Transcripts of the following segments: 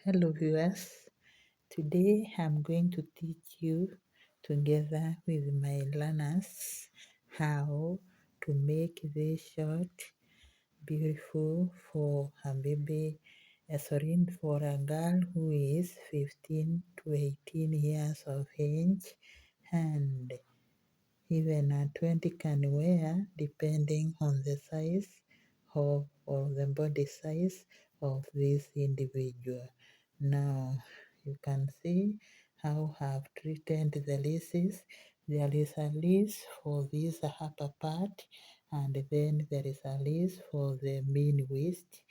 Hello viewers, today I'm going to teach you together with my learners how to make this short beautiful for a baby, for a girl who is 15 to 18 years of age, and even a 20 can wear depending on the size of or the body size of this individual. Now you can see how I've treated the laces. There is a lace for this upper part, and then there is a lace for the main waist.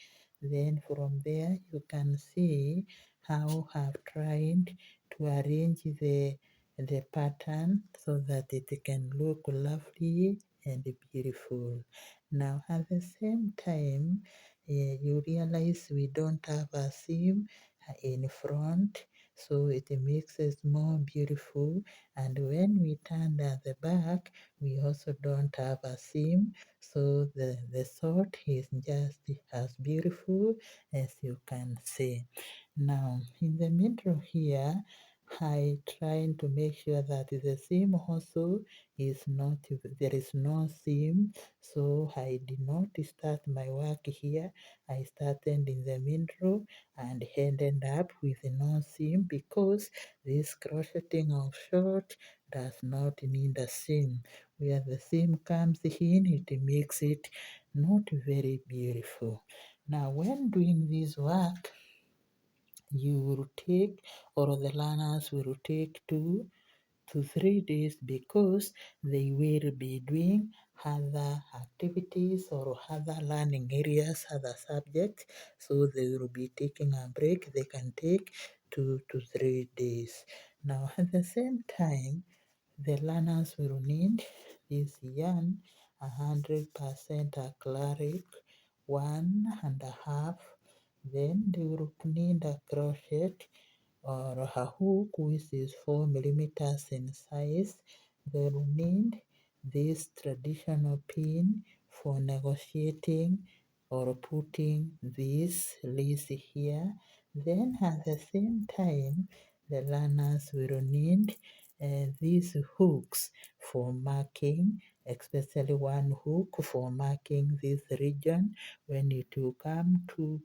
Then from there you can see how I've tried to arrange the pattern so that it can look lovely and beautiful. Now at the same time, you realize we don't have a seam in front, so it makes it more beautiful. And when we turn at the back, we also don't have a seam, so the sort is just as beautiful as you can see. Now in the middle here, I trying to make sure that the seam also is not, there is no seam, so I did not start my work here. I started in the middle and ended up with no seam because this crocheting of short does not need a seam. Where the seam comes in, it makes it not very beautiful. Now when doing this work, you will take, or the learners will take 2 to 3 days because they will be doing other activities or other learning areas, other subjects. So they will be taking a break. They can take 2 to 3 days. Now at the same time, the learners will need this yarn 100% acrylic, 1.5. Then they will need a crochet or a hook which is 4 millimeters in size. They will need this traditional pin for negotiating or putting this lace here. Then at the same time, the learners will need these hooks for marking, especially one hook for marking this region when it will come to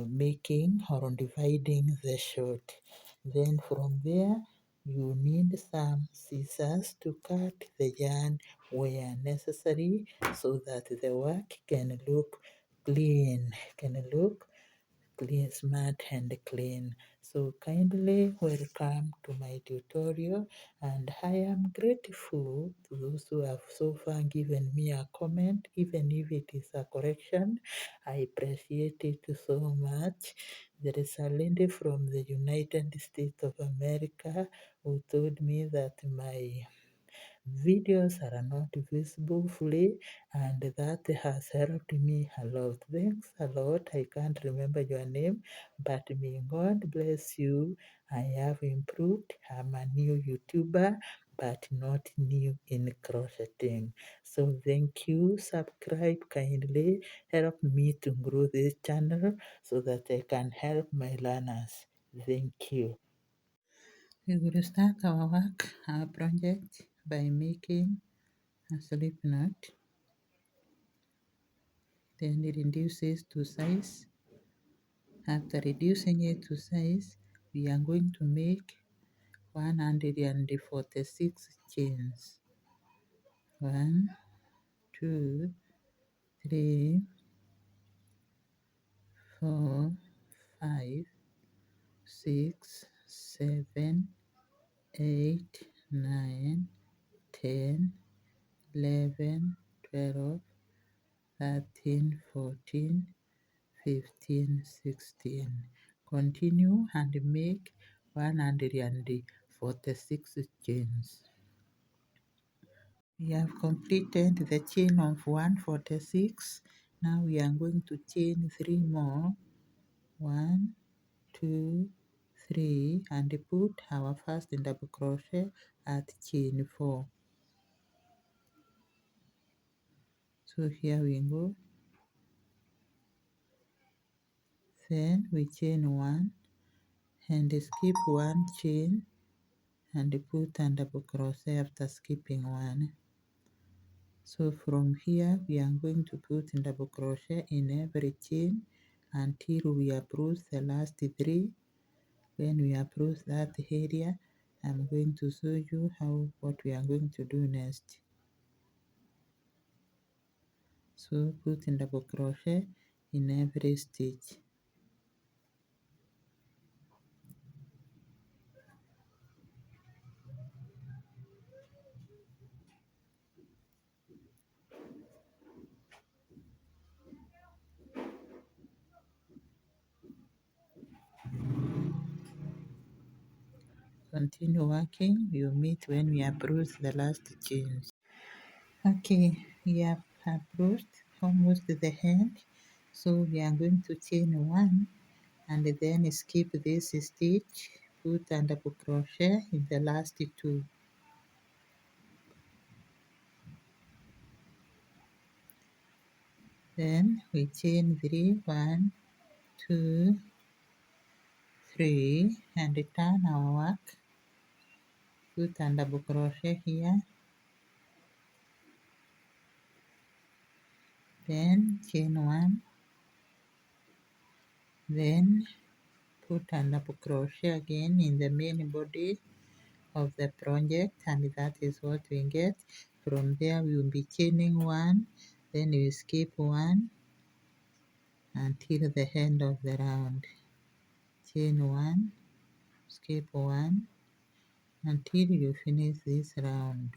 making or dividing the short. Then from there, you need some scissors to cut the yarn where necessary so that the work can look clean, smart and clean. So kindly welcome to my tutorial, and I am grateful to those who have so far given me a comment, even if it is a correction. I appreciate it so much. There is a lady from the United States of America who told me that my videos are not visible fully, and that has helped me a lot. Thanks a lot. I can't remember your name, but may God bless you. I have improved. I'm a new YouTuber, but not new in crocheting. So thank you. Subscribe kindly. Help me to grow this channel so that I can help my learners. Thank you. We will start our work, our project, by making a slip knot, then reduce it to size. After reducing it to size, we are going to make 146 chains. 1, 2, 3, 4, 5, 6, 7, 8, 9, 10, 11, 12, 13, 14, 15, 16. Continue and make 146 chains. We have completed the chain of 146. Now we are going to chain 3 more. 1, 2, 3, and put our first double crochet at chain 4. So here we go. Then we chain 1, and skip one chain and put a double crochet after skipping one. So from here we are going to put double crochet in every chain until we approach the last three. When we approach that area, I'm going to show you what we are going to do next. So put in double crochet in every stitch. Continue working, you meet when we approach the last chains. Okay, we have approached almost the end, so we are going to chain one and then skip this stitch, put a double crochet in the last two. Then we chain three, 1, 2, 3, and turn our work, put a double crochet here, then chain one, then put a double crochet again in the main body of the project, and that is what we get. From there we will be chaining one, then we skip one until the end of the round. Chain one, skip one until you finish this round.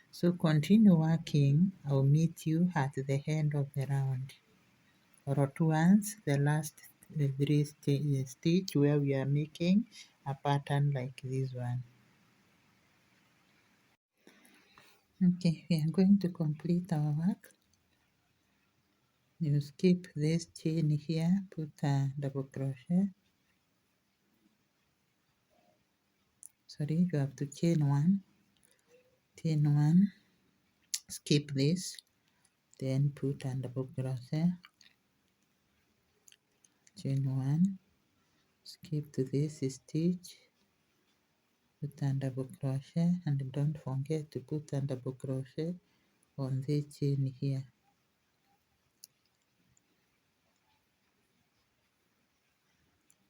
So continue working. I'll meet you at the end of the round, or towards the last three stitch where we are making a pattern like this one. Okay, we are going to complete our work. You skip this chain here, put a double crochet. Sorry, you have to chain one, skip this, then put a double crochet, chain one, skip to this stitch, put a double crochet, and don't forget to put a double crochet on this chain here.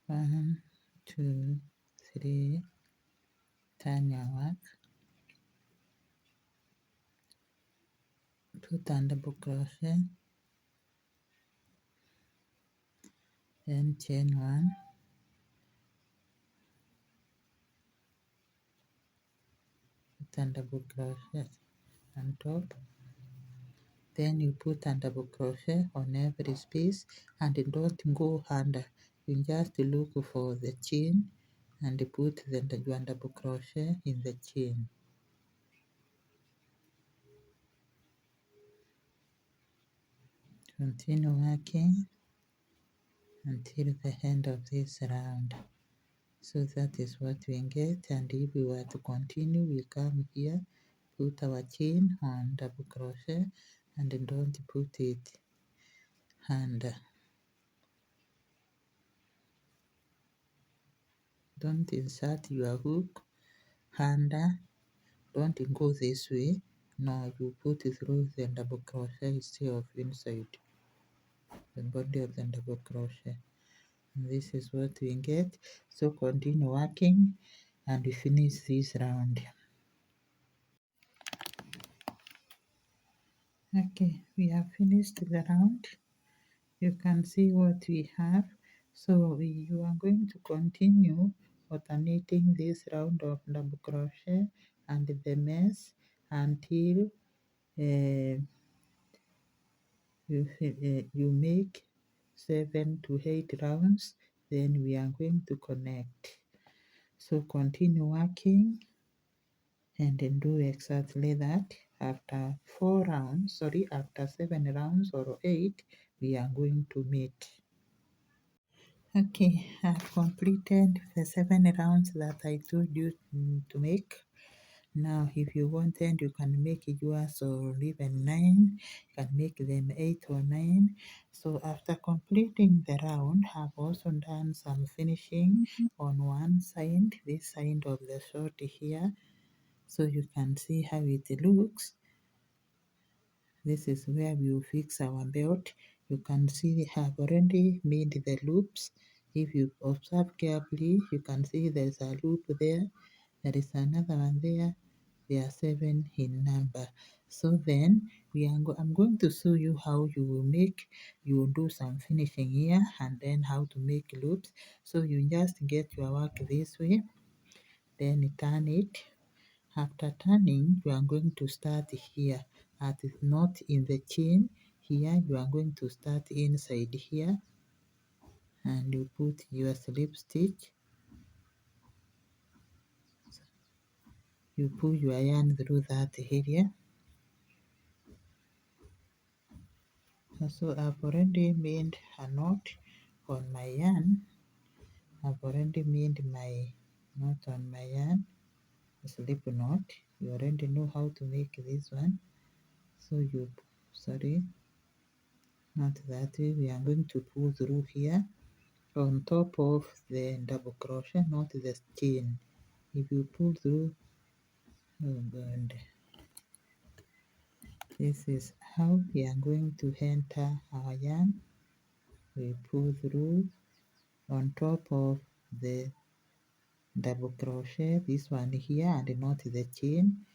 One, two, three, turn your work, put a double crochet, then chain one, put a double crochet on top, then you put a double crochet on every space and don't go under. You just look for the chain and put the double crochet in the chain. Continue working until the end of this round. So that is what we get, and if we were to continue, we come here, put our chain on double crochet and don't put it under. Don't insert your hook under, don't go this way. No, you put it through the double crochet instead of inside the body of the double crochet. And this is what we get. So continue working and we finish this round. Okay, we have finished the round. You can see what we have. So you are going to continue alternating this round of double crochet and the mess until you make 7 to 8 rounds. Then we are going to connect. So continue working and then do exactly that. After 7 rounds or 8, we are going to meet. Okay, I've completed the 7 rounds that I told you to make. Now, if you wanted, you can make yours or even 9. You can make them 8 or 9. So after completing the round, I've also done some finishing on one side, this side of the short here, so you can see how it looks. This is where we will fix our belt. You can see we have already made the loops. If you observe carefully, you can see there's a loop there. There is another one there. There are 7 in number. So then I'm going to show you how you will make, you will do some finishing here and then how to make loops. So you just get your work this way, then turn it. After turning, you are going to start here at not in the chain. Here you are going to start inside here and you put your slip stitch. You pull your yarn through that area. So I've already made a knot on my yarn. I've already made my knot on my yarn, a slip knot. You already know how to make this one. So not that way. We are going to pull through here on top of the double crochet, not the chain. If you pull through, oh God, this is how we are going to enter our yarn. We pull through on top of the double crochet, this one here, and not the chain.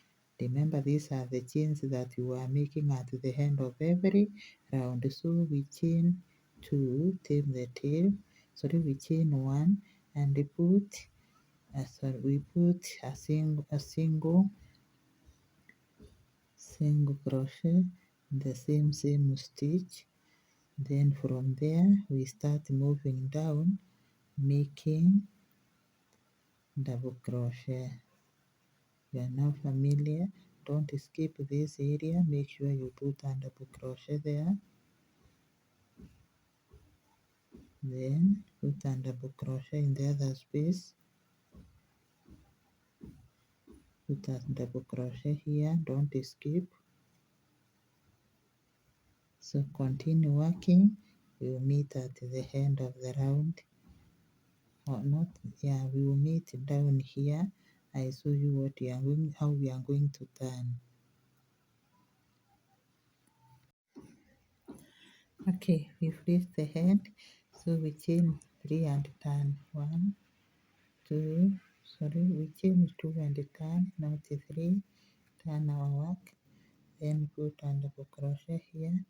Remember, these are the chains that you are making at the end of every round. So we chain 2, tame the tail. Sorry, we chain 1 and we put a single crochet in the same stitch. Then from there we start moving down, making double crochet. You are now familiar. Don't skip this area. Make sure you put a double crochet there. Then put a double crochet in the other space. Put a double crochet here. Don't skip. So continue working. We will meet at the end of the round. Or not, yeah, we will meet down here. I show you how we are going to turn. Okay, we've reached the end. So we chain 3 and turn 1, 2, we chain 2 and turn, not 3, turn our work, then put a double crochet here.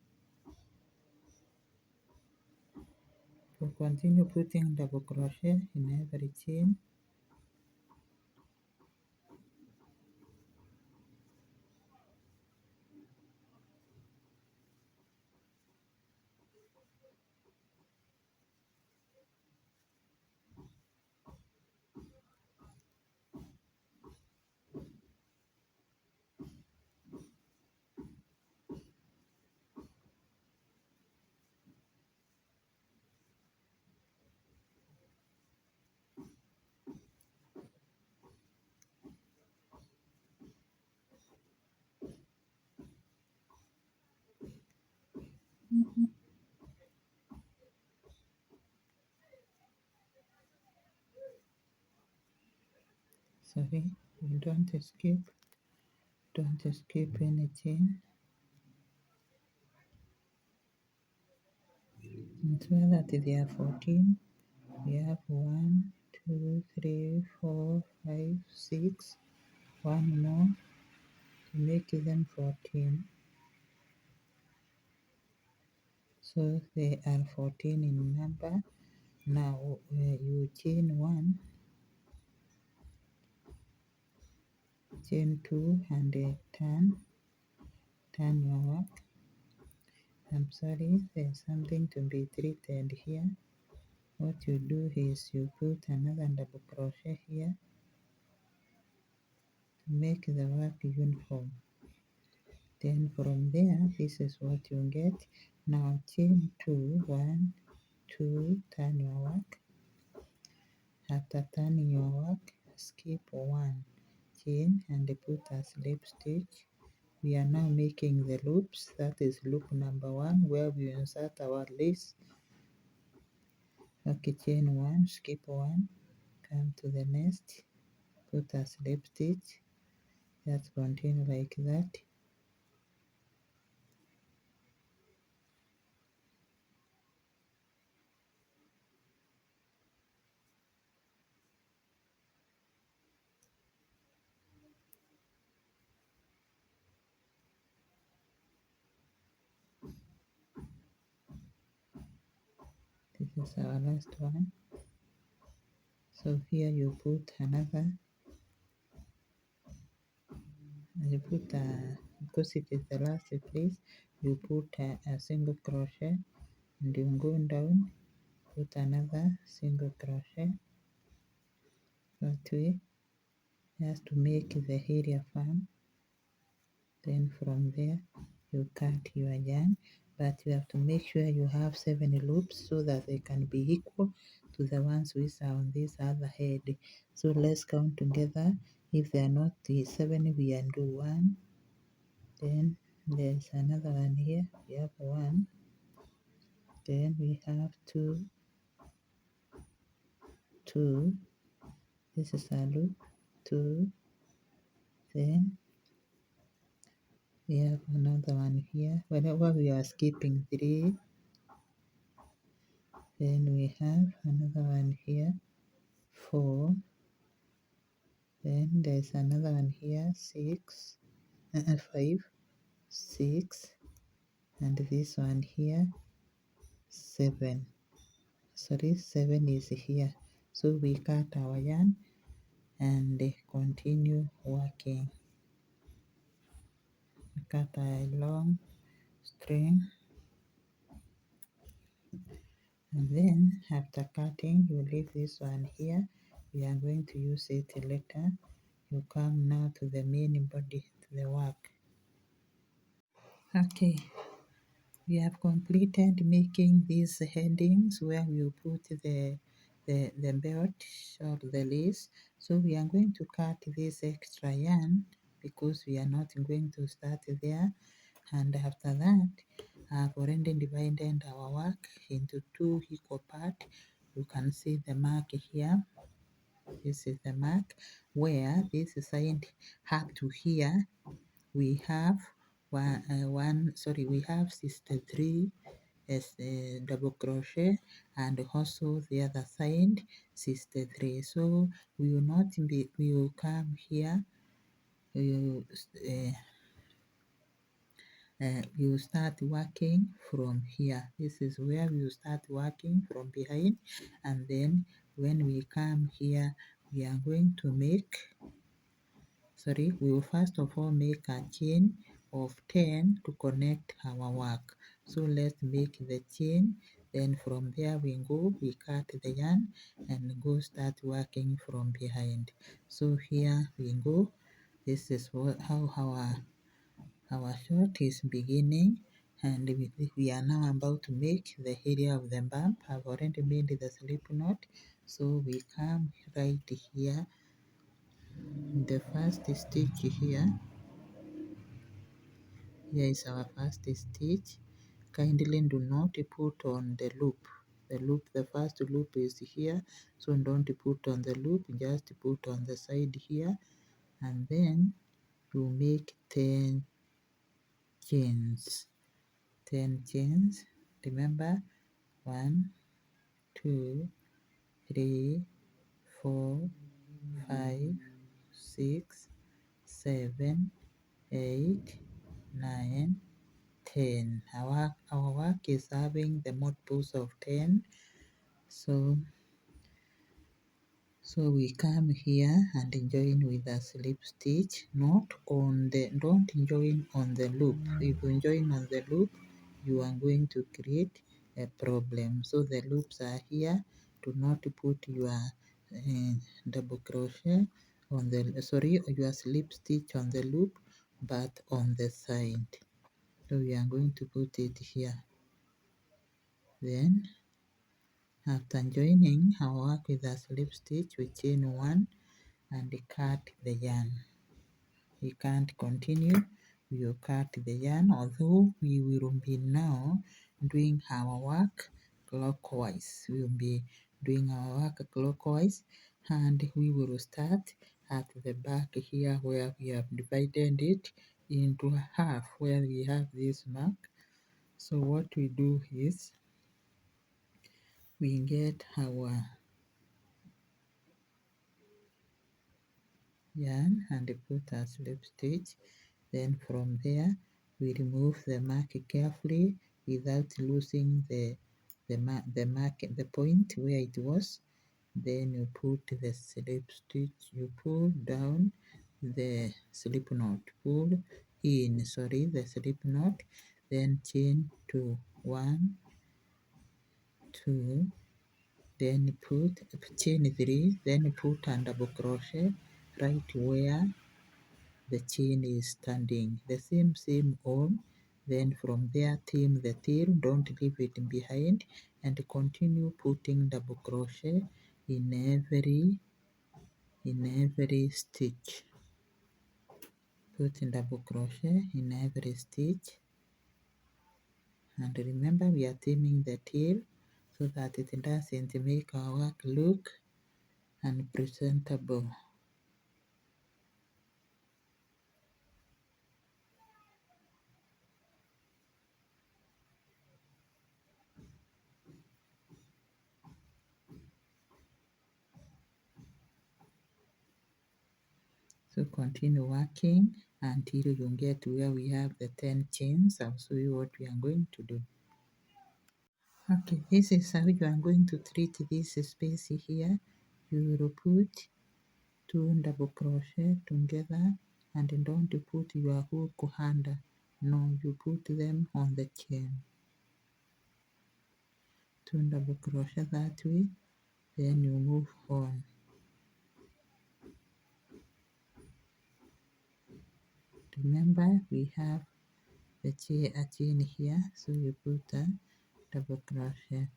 We'll continue putting double crochet in every chain. Sorry, you don't skip any chain. It's well that there are 14. We have 1, 2, 3, 4, 5, 6. One more to make them 14. So they are 14 in number. Now you chain 1, chain 2, and turn your work. I'm sorry, there's something to be treated here. What you do is you put another double crochet here to make the work uniform. Then from there, this is what you get. Now chain 2, 1, 2, turn your work. After turning your work, skip 1, chain and put a slip stitch. We are now making the loops. That is loop number 1 where we insert our lace. Okay, chain 1, skip 1, come to the next, put a slip stitch. Just continue like that. This is our last one. So here you put another, you put because it is the last place, you put a single crochet and you go down, put another single crochet that way, just to make the area firm. Then from there you cut your yarn, but you have to make sure you have 7 loops so that they can be equal to the ones which are on this other head. So let's count together. If they are not the 7, we undo 1. Then there's another one here. We have 1. Then we have 2, 2. This is a loop, 2. Then we have another one here. Whenever we are skipping 3, then we have another one here, 4. Then there's another one here, 6, 5, 6, and this one here, 7. Sorry, 7 is here. So we cut our yarn and continue working. We cut a long string, and then after cutting, you leave this one here. We are going to use it later. You come now to the main body, to the work. Okay, we have completed making these headings where we put the belt or the lace. So we are going to cut this extra yarn because we are not going to start there. And after that, I've already divided our work into 2 equal parts. You can see the mark here. This is the mark where this side up to here we have we have 63 as double crochet, and also the other side 63. So we will not be, we will come here, we will, we will start working from here. This is where we will start working from behind, and then when we come here we are going to make, we will first of all make a chain of 10 to connect our work. So let's make the chain, then from there we go, we cut the yarn and go start working from behind. So here we go. This is how our short is beginning, and we are now about to make the area of the bump. I've already made the slip knot, so we come right here, the first stitch here. Here is our first stitch. Kindly do not put on the loop. The first loop is here, so don't put on the loop, just put on the side here, and then you make 10 chains. 10 chains. Remember, 1, 2, 3, 4, 5, 6, 7, 8, 9, 10. Our work is having the multiples of 10. So we come here and join with a slip stitch, not on the, don't join on the loop. If you join on the loop, you are going to create a problem. So the loops are here. Do not put your double crochet on the, your slip stitch on the loop, but on the side. So we are going to put it here. Then after joining our work with a slip stitch, we chain 1 and cut the yarn. we can't continue, we will cut the yarn, although we will be now doing our work clockwise. We will be doing our work clockwise, and we will start at the back here where we have divided it into half, where we have this mark. So what we do is we get our yarn and put a slip stitch. Then from there we remove the mark carefully without losing the point where it was. Then you put the slip stitch, you pull down the slip knot, pull in, sorry, the slip knot, then chain to 1, 2, then put chain 3, then put a double crochet right where the chain is standing, the same all. Then from there trim the tail, don't leave it behind, and continue putting double crochet in every stitch. Put double crochet in every stitch, and remember we are trimming the tail so that it doesn't make our work look unpresentable. So continue working until you get where we have the 10 chains. I'll show you what we are going to do. Okay, this is how you are going to treat this space here. You will put 2 double crochet together, and don't put your hook under. No, you put them on the chain. 2 double crochet that way, then you move on. Remember we have a chain here, so you put a double crochet.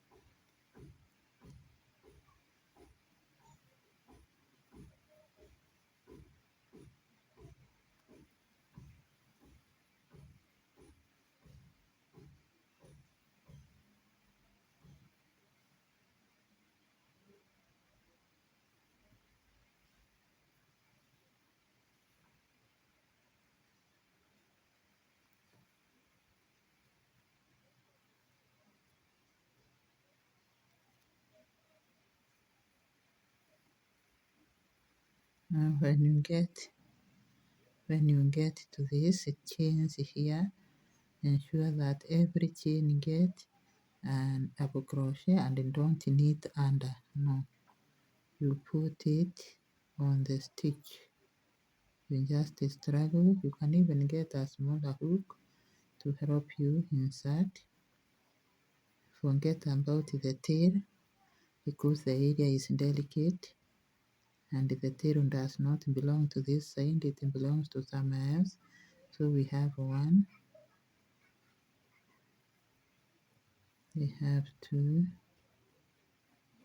Now when you get to this chains here, ensure that every chain get an double crochet and don't knit under. No, you put it on the stitch. You just struggle. You can even get a smaller hook to help you insert. Forget about the tail because the area is delicate and the tail does not belong to this side, it belongs to somewhere else. So we have 1, we have 2,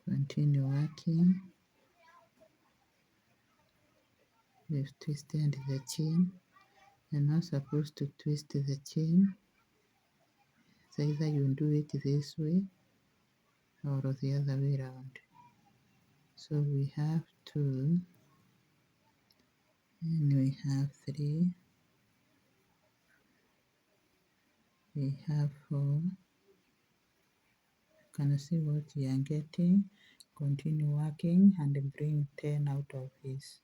continue working. We've twisted the chain. You're not supposed to twist the chain. So either you do it this way or the other way around. So we have 2, and we have 3, we have 4. You can see what you are getting. Continue working and bring 10 out of this.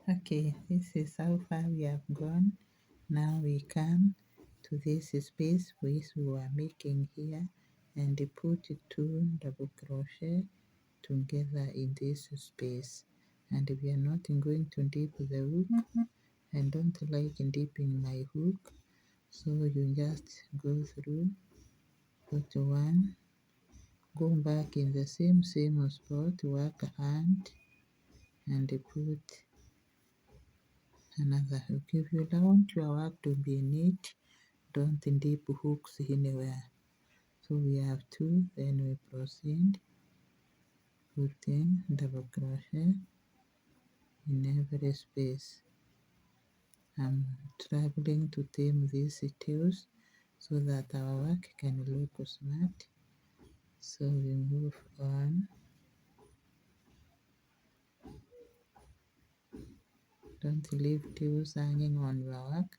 Okay, this is how far we have gone. Now we come to this space which we are making here and put 2 double crochet together in this space, and we are not going to dip the hook. I don't like dipping my hook, so you just go through, put 1, go back in the same spot, work hand, and put another hook. If you don't want your work to be neat, don't dip hooks anywhere. So we have 2, then we proceed, put in double crochet in every space. I'm struggling to tame these tools so that our work can look smart. So we move on. Don't leave tools hanging on your work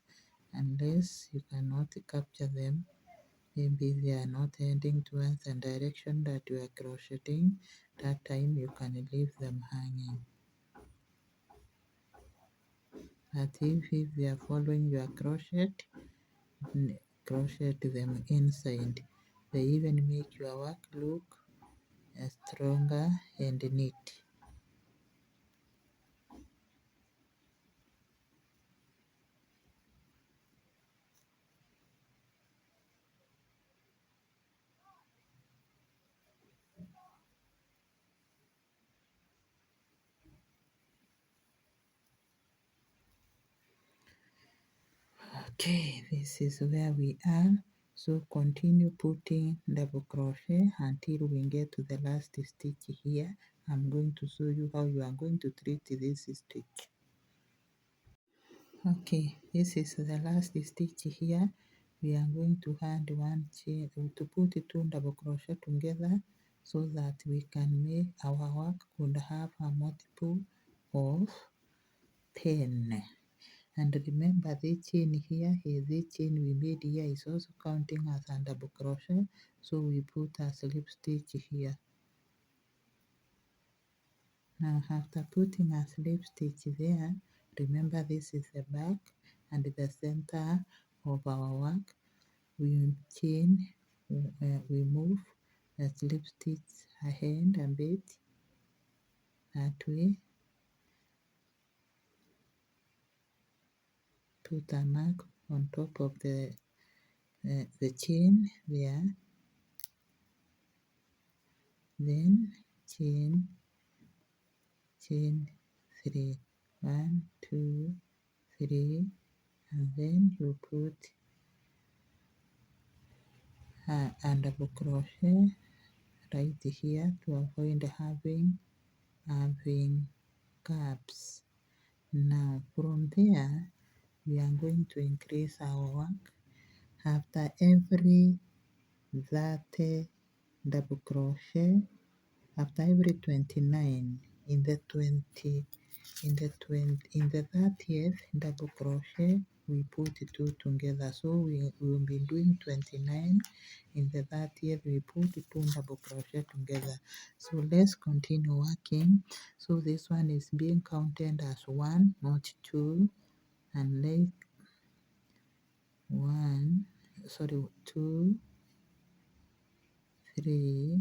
unless you cannot capture them. Maybe they are not heading towards the direction that you are crocheting. That time you can leave them hanging. But if they are following your crochet, crochet them inside. They even make your work look stronger and neat. Okay, this is where we are. So continue putting double crochet until we get to the last stitch here. I'm going to show you how you are going to treat this stitch. Okay, this is the last stitch here. We are going to add one chain to put two double crochet together so that we can make our work could have a multiple of 10. And remember, the chain here is the chain we made here is also counting as a double crochet, so we put a slip stitch here. Now after putting a slip stitch there, remember this is the back and the center of our work. We chain, we move the slip stitch ahead a bit, that way. Put a mark on top of the chain there, then chain 3, 1, 2, 3, and then you put a double crochet right here to avoid having gaps. Now from there we are going to increase our work. After every 30 double crochet, after every 29 in the 30th double crochet we put two together, so we will be doing 29. In the 30th we put two double crochet together. So let's continue working. So this one is being counted as 1, not 2, and like 2, 3.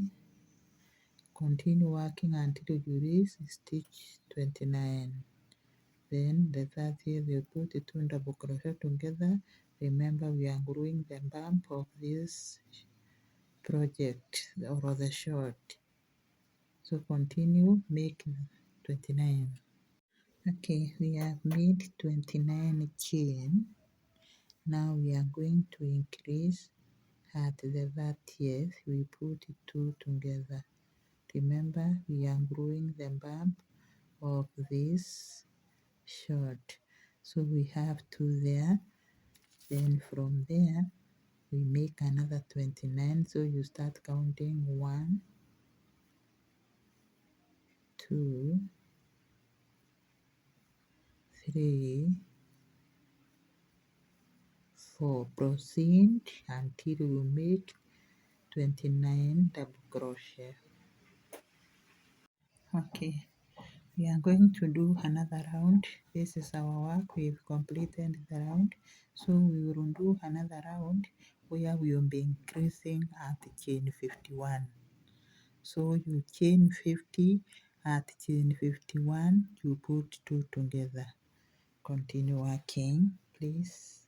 Continue working until you reach stitch 29. Then the 30th you put the two double crochet together. Remember, we are gluing the bump of this project or the short. So continue making 29. Okay, we have made 29 chain. Now we are going to increase at the 30th. We put two together. Remember, we are gluing the bump of this short, so we have two there. Then from there we make another 29, so you start counting 1, 2, 3, 4. Proceed until you make 29 double crochet. Okay, we are going to do another round. This is our work. We've completed the round, so we will do another round where we will be increasing at chain 51. So you chain 50, at chain 51 you put two together. Continue working, please.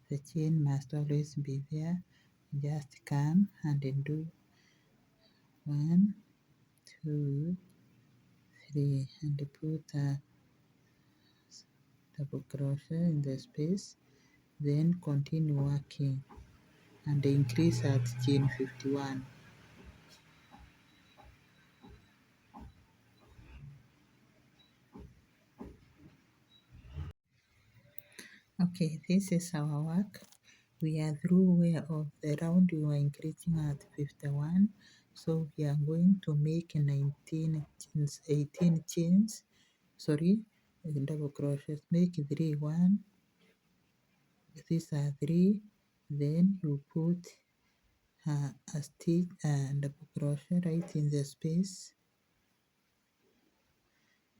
The chain must always be there. Just come and then do 1, 2, 3, and put a double crochet in the space. Then continue working and increase at chain 51. Okay, this is our work. We are through where of the round we were increasing at 51. So we are going to make 19 chains, 18 chains, sorry, double crochets. Make 3, 1, these are 3. Then you put a stitch and double crochet right in the space.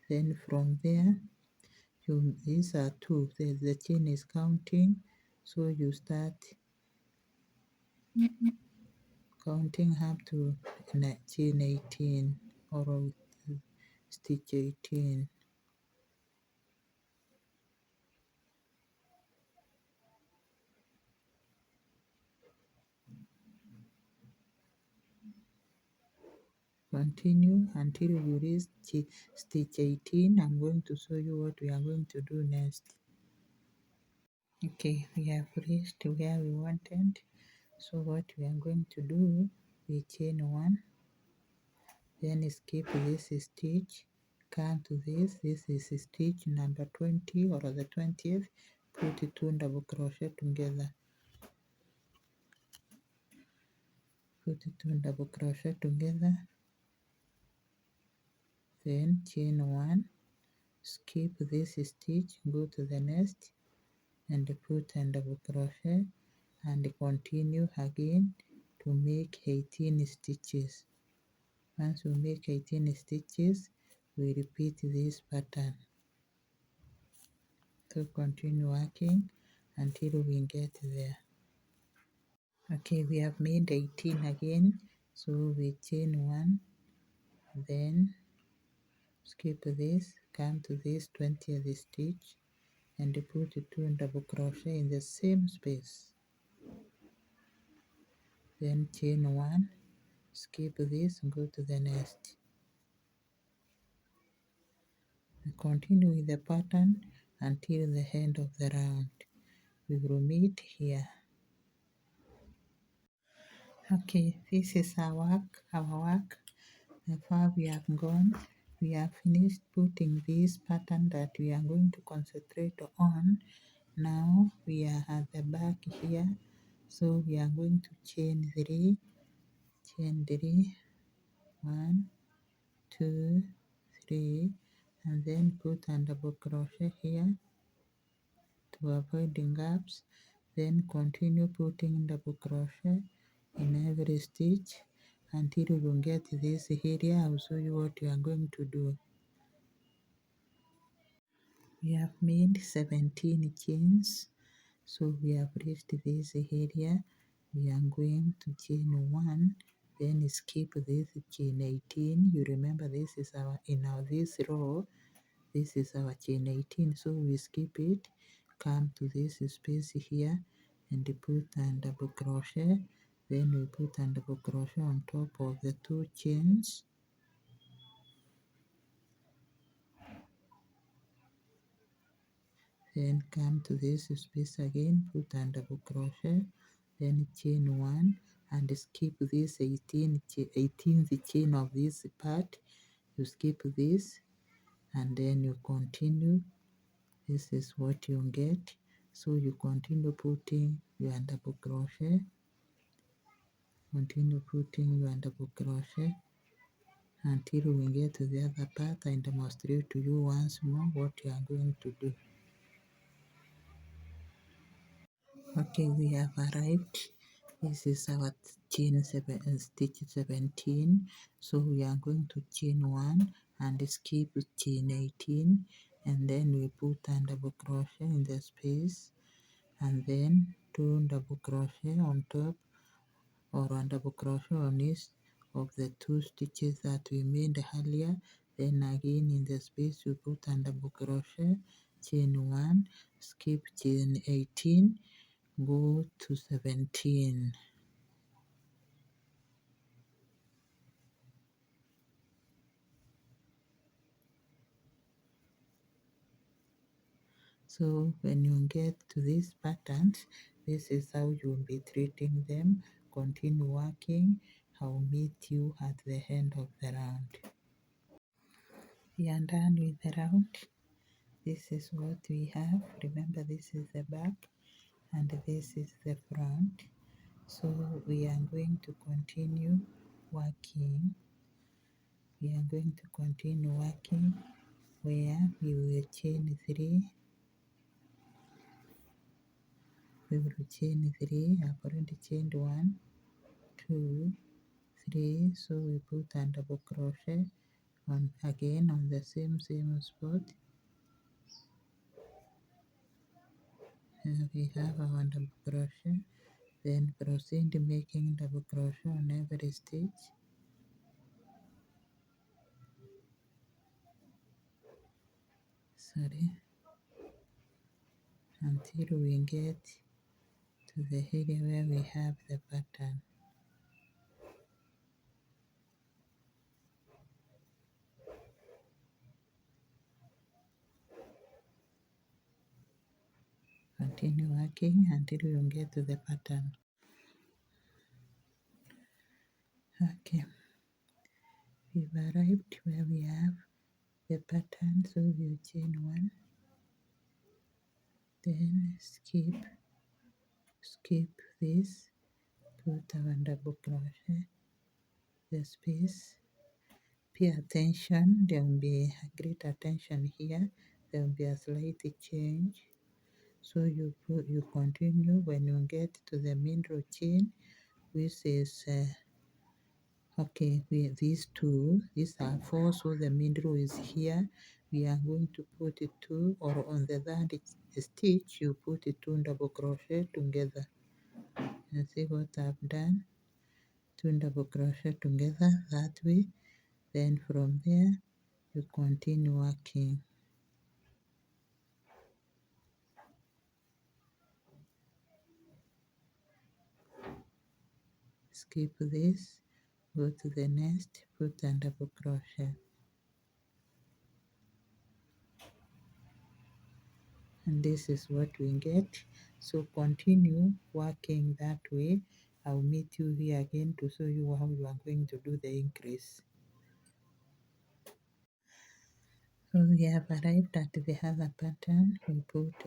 Then from there, these are 2. The chain is counting, so you start counting up to chain 18 or stitch 18. Continue until you reach stitch 18. I'm going to show you what we are going to do next. Okay, we have reached where we wanted. So what we are going to do, we chain 1, then skip this stitch, come to this is stitch number 20 or the 20th, put 2 double crochet together, put 2 double crochet together, then chain 1, skip this stitch, go to the next and put a double crochet and continue again to make 18 stitches. Once we make 18 stitches, we repeat this pattern. So continue working until we get there. Okay, we have made 18 again, so we chain 1, then skip this, come to this 20th stitch and put 2 double crochet in the same space. Then chain 1, skip this, go to the next. Continue with the pattern until the end of the round. We will meet here. Okay, this is our work. The far we have gone, we have finished putting this pattern that we are going to concentrate on. Now we are at the back here, so we are going to chain 3, 1, 2, 3, and then put a double crochet here to avoid the gaps. Then continue putting double crochet in every stitch until you get this area. I'll show you what you are going to do. We have made 17 chains, so we have reached this area. We are going to chain 1, then skip this chain 18. You remember this is this row, this is our chain 18, so we skip it, come to this space here and put a double crochet, then we put a double crochet on top of the 2 chains. Then come to this space again, put a double crochet, then chain 1 and skip this 18th chain of this part. You skip this and then you continue. This is what you get. So you continue putting your double crochet, continue putting your double crochet until we get to the other part and demonstrate to you once more what you are going to do. Okay, we have arrived. This is our stitch 17. So we are going to chain 1 and skip chain 18, and then we put a double crochet in the space and then 2 double crochet on top or a double crochet on each of the 2 stitches that we made earlier. Then again in the space we put a double crochet, chain 1, skip chain 18, go to 17. So when you get to these patterns, this is how you'll be treating them. Continue working. I'll meet you at the end of the round. We are done with the round. This is what we have. Remember, this is the back and this is the front. So we are going to continue working. We are going to continue working where we will chain 3. We will chain 3. I've already chained 1, 2, 3. So we put a double crochet on again on the same spot. Here we have our double crochet. Then proceed making double crochet on every stitch. Until we get to the area where we have the pattern. Continue working until you get to the pattern. Okay, we've arrived where we have the pattern, so we'll chain 1, then skip this, put our double crochet, the space. Pay attention, there will be great attention here, there will be a slight change. So you continue when you get to the middle chain, which is these are 4, so the middle is here. We are going to put it 2, or on the third stitch you put it 2 double crochet together. And see what I've done, 2 double crochet together that way. Then from there you continue working. Skip this, go to the next, put a double crochet. And this is what we get. So continue working that way. I'll meet you here again to show you how you are going to do the increase. So we have arrived at the other pattern.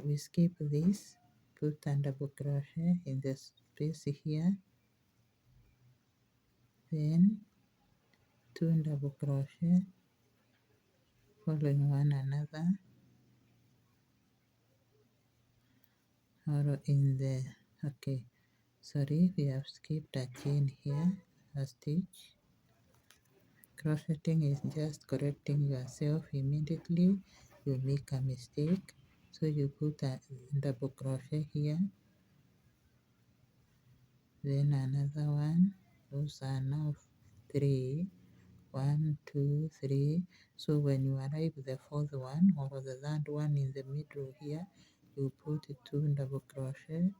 We skip this, put a double crochet in the space here, then 2 double crochet following one another, or in the we have skipped a chain here, a stitch. Crocheting is just correcting yourself immediately you make a mistake. So you put a double crochet here, then another one. Those are now 3. 1, 2, 3. So when you arrive the 4th one or the 3rd one in the middle here, you put 2 double crochet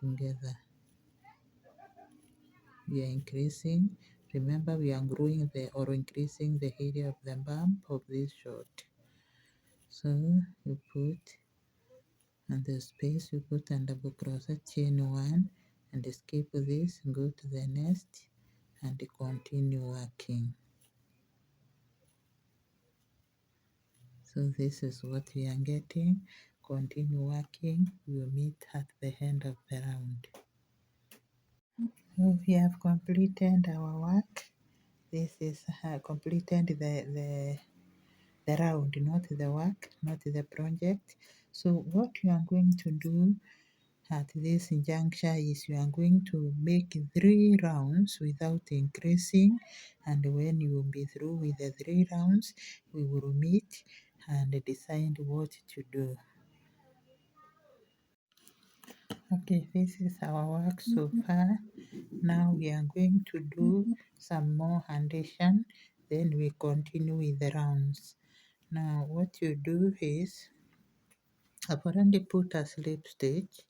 together. We are increasing. Remember, we are growing or increasing the area of the bump of this short. So you put on the space, you put a double crochet, chain 1, and skip this, go to the next, and continue working. So this is what we are getting. Continue working. We'll meet at the end of the round. So we have completed our work. This is completed the round, not the work, not the project. So what you are going to do at this juncture is you are going to make 3 rounds without increasing, and when you will be through with the 3 rounds, we will meet and decide what to do. Okay, this is our work so far. Now we are going to do some more handation, then we continue with the rounds. Now what you do is, I've already put a slip stitch,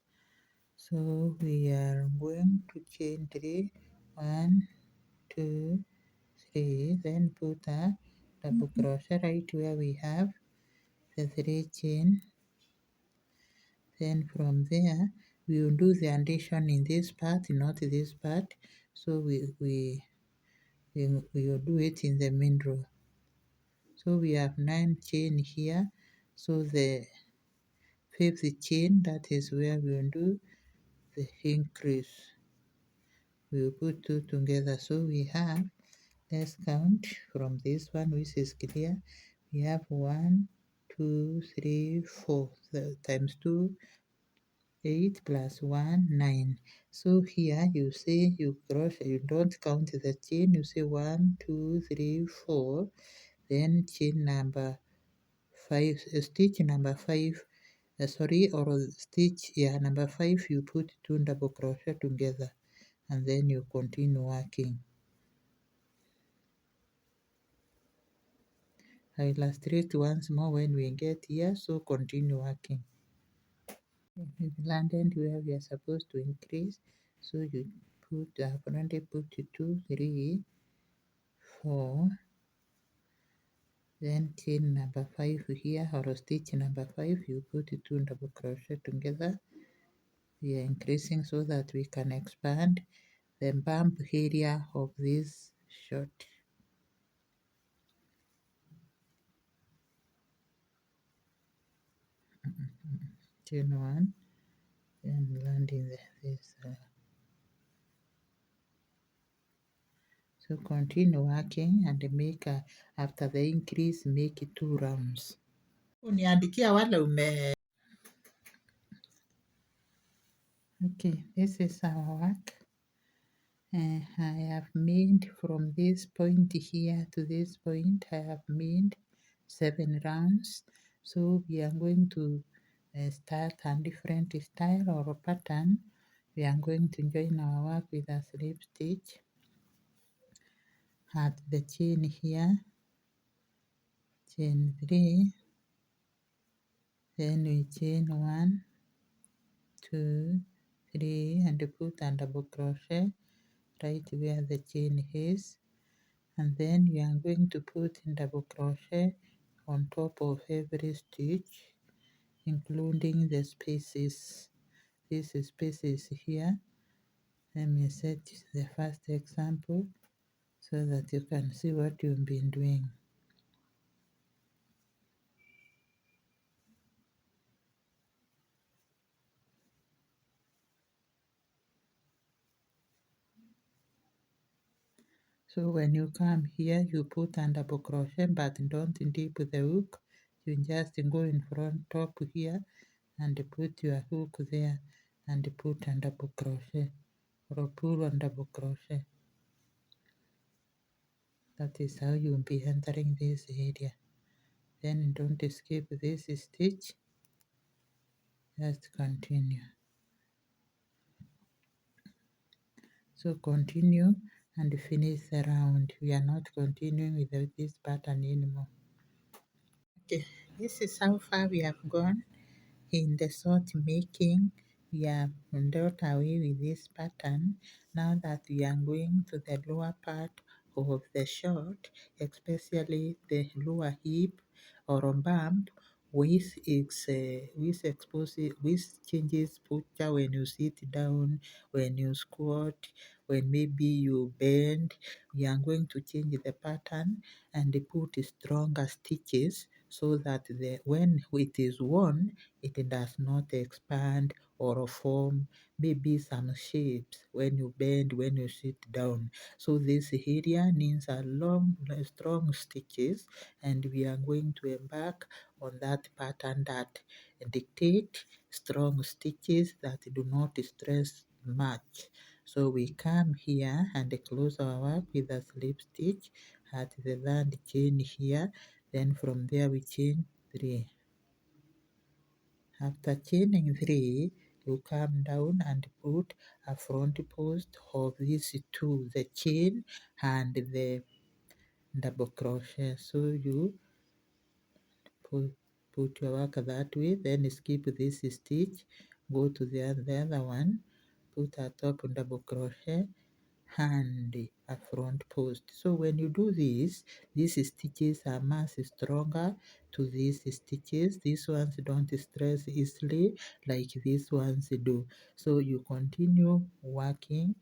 so we are going to chain 3, 1, 2, 3, then put a double crochet right where we have the 3 chain. Then from there we will do the addition in this part, not this part, so we will do it in the middle. So we have 9 chain here, So the fifth chain, that is where we will do the increase. We will put two together. So we have, let's count from this one, which is clear. We have 1, 2, 3, 4. So times 2, 8 plus 1, 9. So here you say you crochet, you don't count the chain, you say 1, 2, 3, 4. Then chain number 5, stitch number 5, or stitch, yeah, number 5, you put 2 double crochet together and then you continue working. I will illustrate once more when we get here, so continue working. We've landed where we are supposed to increase, so you put, I've already put 2, 3, 4, then chain number 5 here, or stitch number 5, you put 2 double crochet together. We are increasing so that we can expand the bump area of this short. Chain 1, then landing this. So continue working and make after the increase, make 2 rounds. Uniandikia wale ume. Okay, this is our work. I have made from this point here to this point, I have made 7 rounds. So we are going to start a different style or pattern. We are going to join our work with a slip stitch at the chain here, chain 3, then we chain 1, 2, 3, and put a double crochet right where the chain is, and then we are going to put in double crochet on top of every stitch, including the spaces. These spaces here. Let me set the first example so that you can see what you've been doing. So when you come here, you put a double crochet, but don't dip the hook. You just go in front top here and put your hook there and put a double crochet or pull on double crochet. That is how you'll be entering this area. Then don't skip this stitch. Just continue. So continue and finish the round. We are not continuing with this pattern anymore. Okay, this is how far we have gone in the short making. We have got away with this pattern. Now that we are going to the lower part of the short, especially the lower hip or bump, which changes posture when you sit down, when you squat, when maybe you bend. We are going to change the pattern and put stronger stitches so that when it is worn, it does not expand or form maybe some shapes when you bend, when you sit down. So this area needs a strong stitches, and we are going to embark on that pattern that dictate strong stitches that do not stress much. So we come here and close our work with a slip stitch at the third chain here. Then from there we chain 3. After chaining 3, you come down and put a front post of these 2, the chain and the double crochet. So you put your work that way, then skip this stitch, go to the other one, put a top double crochet and a front post. So when you do this, these stitches are much stronger to these stitches. These ones don't stress easily like these ones do. So you continue working,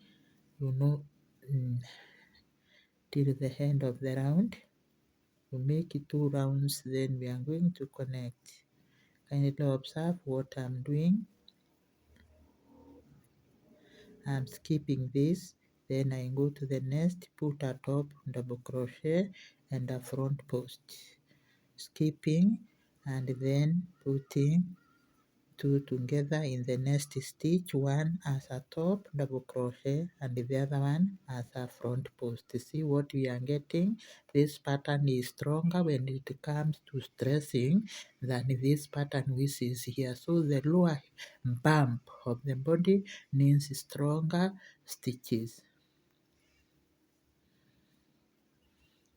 till the end of the round. You make 2 rounds, then we are going to connect. kindly observe what I'm doing. I'm skipping this, then I go to the next, put a top double crochet and a front post, skipping and then putting two together in the next stitch, one as a top double crochet and the other one as a front post. See what we are getting? This pattern is stronger when it comes to stressing than this pattern which is here. So the lower bump of the body needs stronger stitches,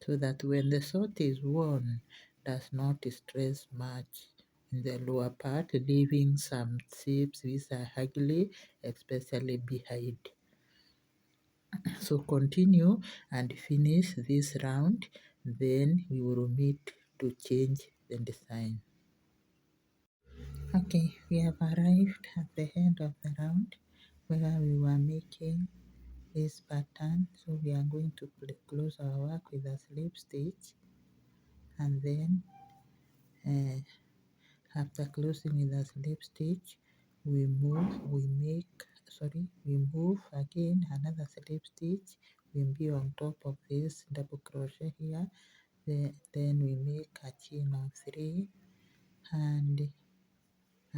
so that when the sort is worn, does not stress much in the lower part, leaving some tips which are ugly, especially behind. So continue and finish this round, then we will meet to change the design. Okay, we have arrived at the end of the round where we were making this pattern. So we are going to close our work with a slip stitch, and then after closing with a slip stitch, we move again another slip stitch. We'll be on top of this double crochet here. Then we make a chain of 3 and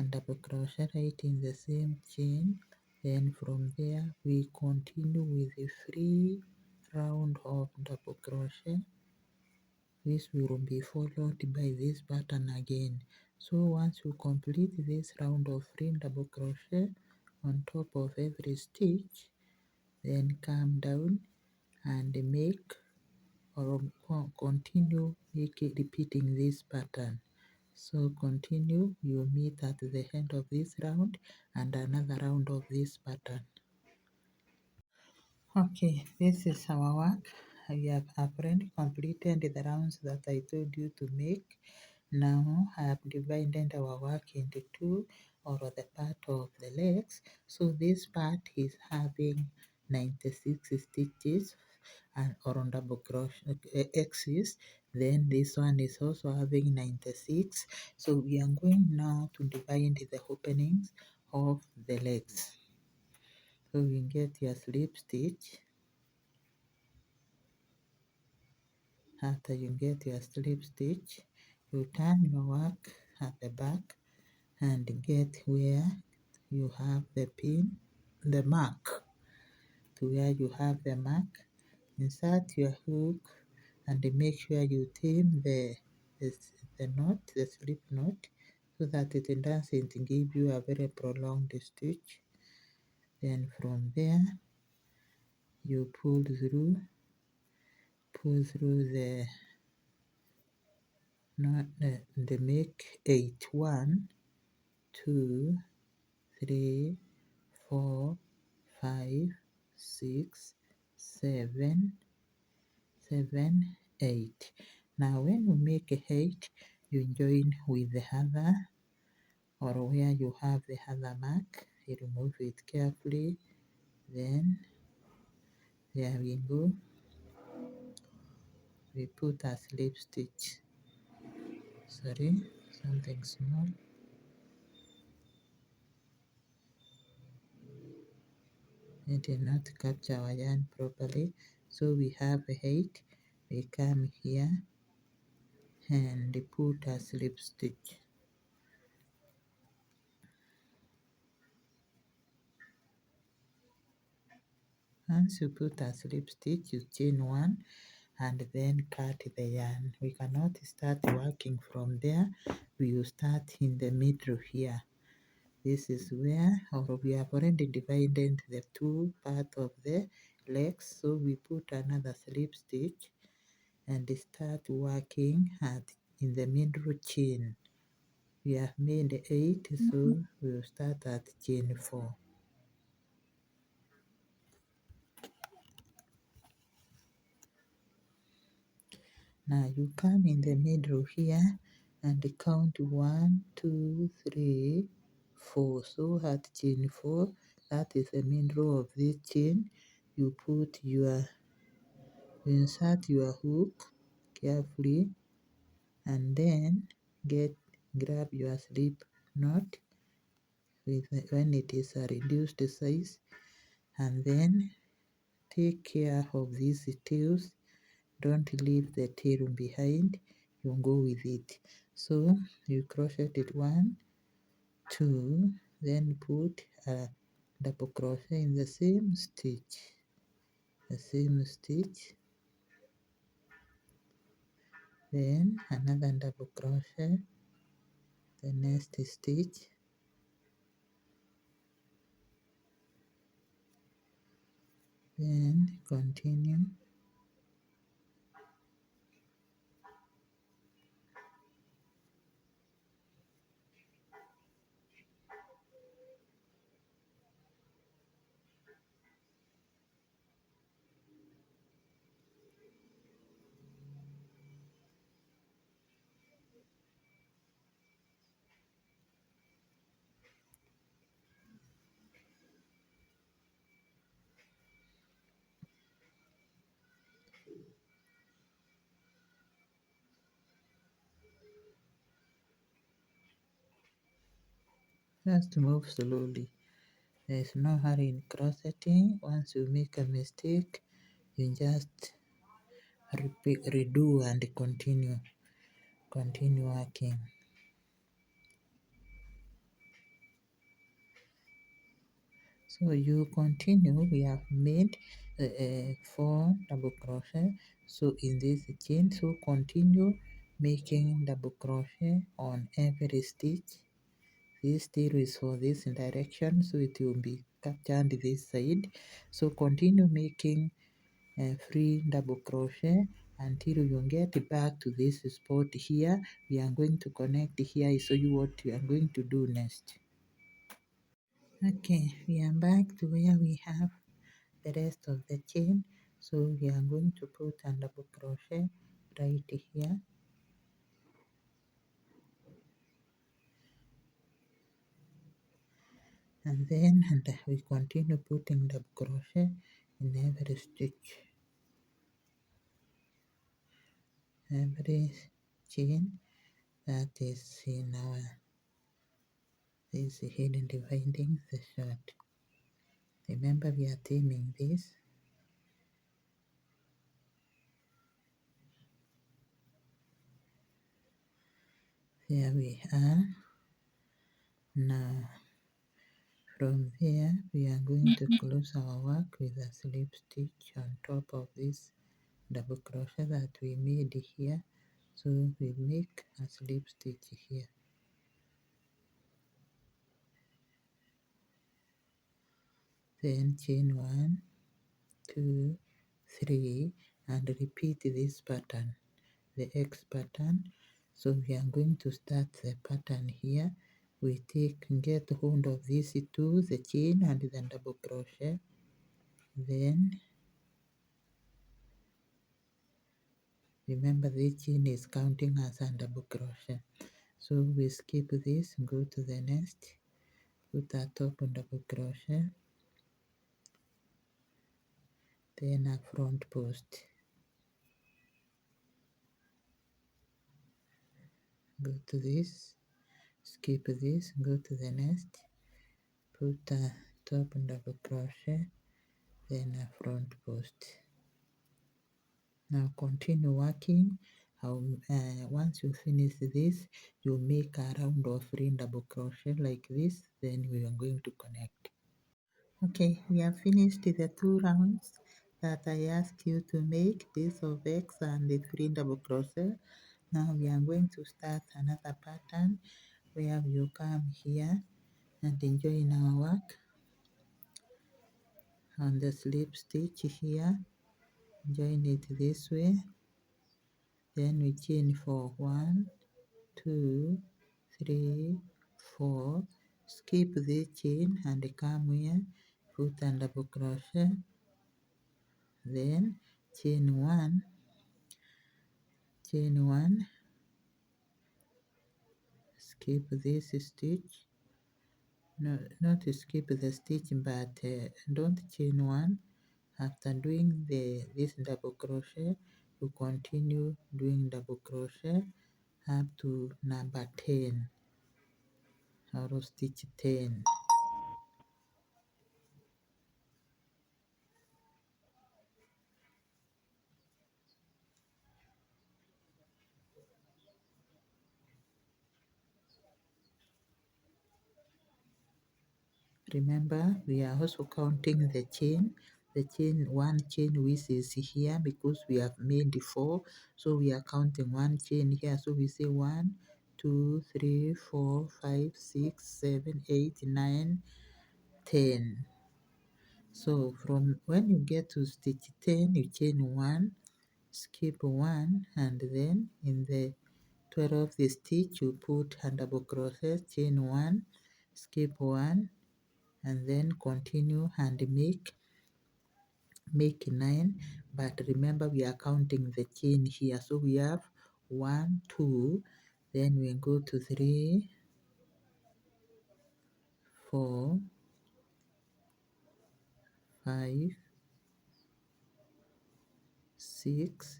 double crochet right in the same chain. Then from there we continue with a 3 round of double crochet. This will be followed by this pattern again. So once you complete this round of 3 double crochet on top of every stitch, then come down and make or continue repeating this pattern. So continue, you meet at the end of this round and another round of this pattern. Okay, this is our work. We have already completed the rounds that I told you to make. Now I have divided our work into two, or the part of the legs. So this part is having 96 stitches and or on double crochet axis. Then this one is also having 96. So we are going now to divide the openings of the legs. So you get your slip stitch. After you get your slip stitch, you turn your work at the back and get where you have the pin, the mark, to where you have the mark. Insert your hook and make sure you trim the knot, the slip knot, so that it doesn't give you a very prolonged stitch. Then from there, you pull through the knot, the make 8, 1, 2, 3, 4, 5, 6, 7, 8. Now when you make 8, you join with the other, or where you have the other mark, you remove it carefully. Then there we go. We put a slip stitch. Sorry, something small. It did not capture our yarn properly. So we have 8. We come here and put a slip stitch. Once you put a slip stitch, you chain 1 and then cut the yarn. We cannot start working from there. We will start in the middle here. This is where, or we have already divided the two parts of the legs, so we put another slip stitch and start working in the middle chain. We have made 8, so we will start at chain 4. Now you come in the middle here and count 1, 2, 3, 4. So at chain 4, that is the middle of this chain. You insert your hook carefully and then get grab your slip knot when it is a reduced size, and then take care of these tails. Don't leave the tail behind, you go with it. So you crochet it 1, 2, then put a double crochet in the same stitch, then another double crochet the next stitch, then continue. Just move slowly. There is no hurry in crocheting. Once you make a mistake, you just redo and continue working. So you continue. We have made 4 double crochet. So in this chain, so continue making double crochet on every stitch. This tail is for this direction, so it will be captured this side. So continue making 3 double crochet until you get back to this spot here. We are going to connect here. I show you what we are going to do next. Okay, we are back to where we have the rest of the chain. So we are going to put a double crochet right here, and then we continue putting double crochet in every stitch, every chain that is in our this hidden dividing the short. Remember, we are taming this. Here we are. Now from here we are going to close our work with a slip stitch on top of this double crochet that we made here. So we make a slip stitch here, then chain 1, 2, 3, and repeat this pattern, the X pattern. So we are going to start the pattern here. We get hold of these two, the chain and the double crochet, then remember the chain is counting as a double crochet. So we skip this, go to the next, put a top double crochet, then a front post. Go to this, skip this, go to the next, put a top double crochet, then a front post. Now continue working. Once you finish this, you make a round of 3 double crochet like this, then we are going to connect. Okay, we have finished the 2 rounds that I asked you to make, this of X and the 3 double crochet. Now we are going to start another pattern where you come here and join our work on the slip stitch here, join it this way, then we chain for 1, 2, 3, 4, skip the chain and come here, put a double crochet, then chain 1, skip this stitch, no, not skip the stitch, but don't chain 1. After doing this double crochet, you continue doing double crochet up to number 10 or stitch 10. Remember, we are also counting the chain. The chain, one chain width is here because we have made 4. So we are counting one chain here. So we say 1, 2, 3, 4, 5, 6, 7, 8, 9, 10. So from when you get to stitch 10, you chain 1, skip 1, and then in the 12th stitch you put a double crochet, chain 1, skip 1, and then continue and make 9. But remember, we are counting the chain here, so we have 1, 2, then we go to 3, 4, 5, 6,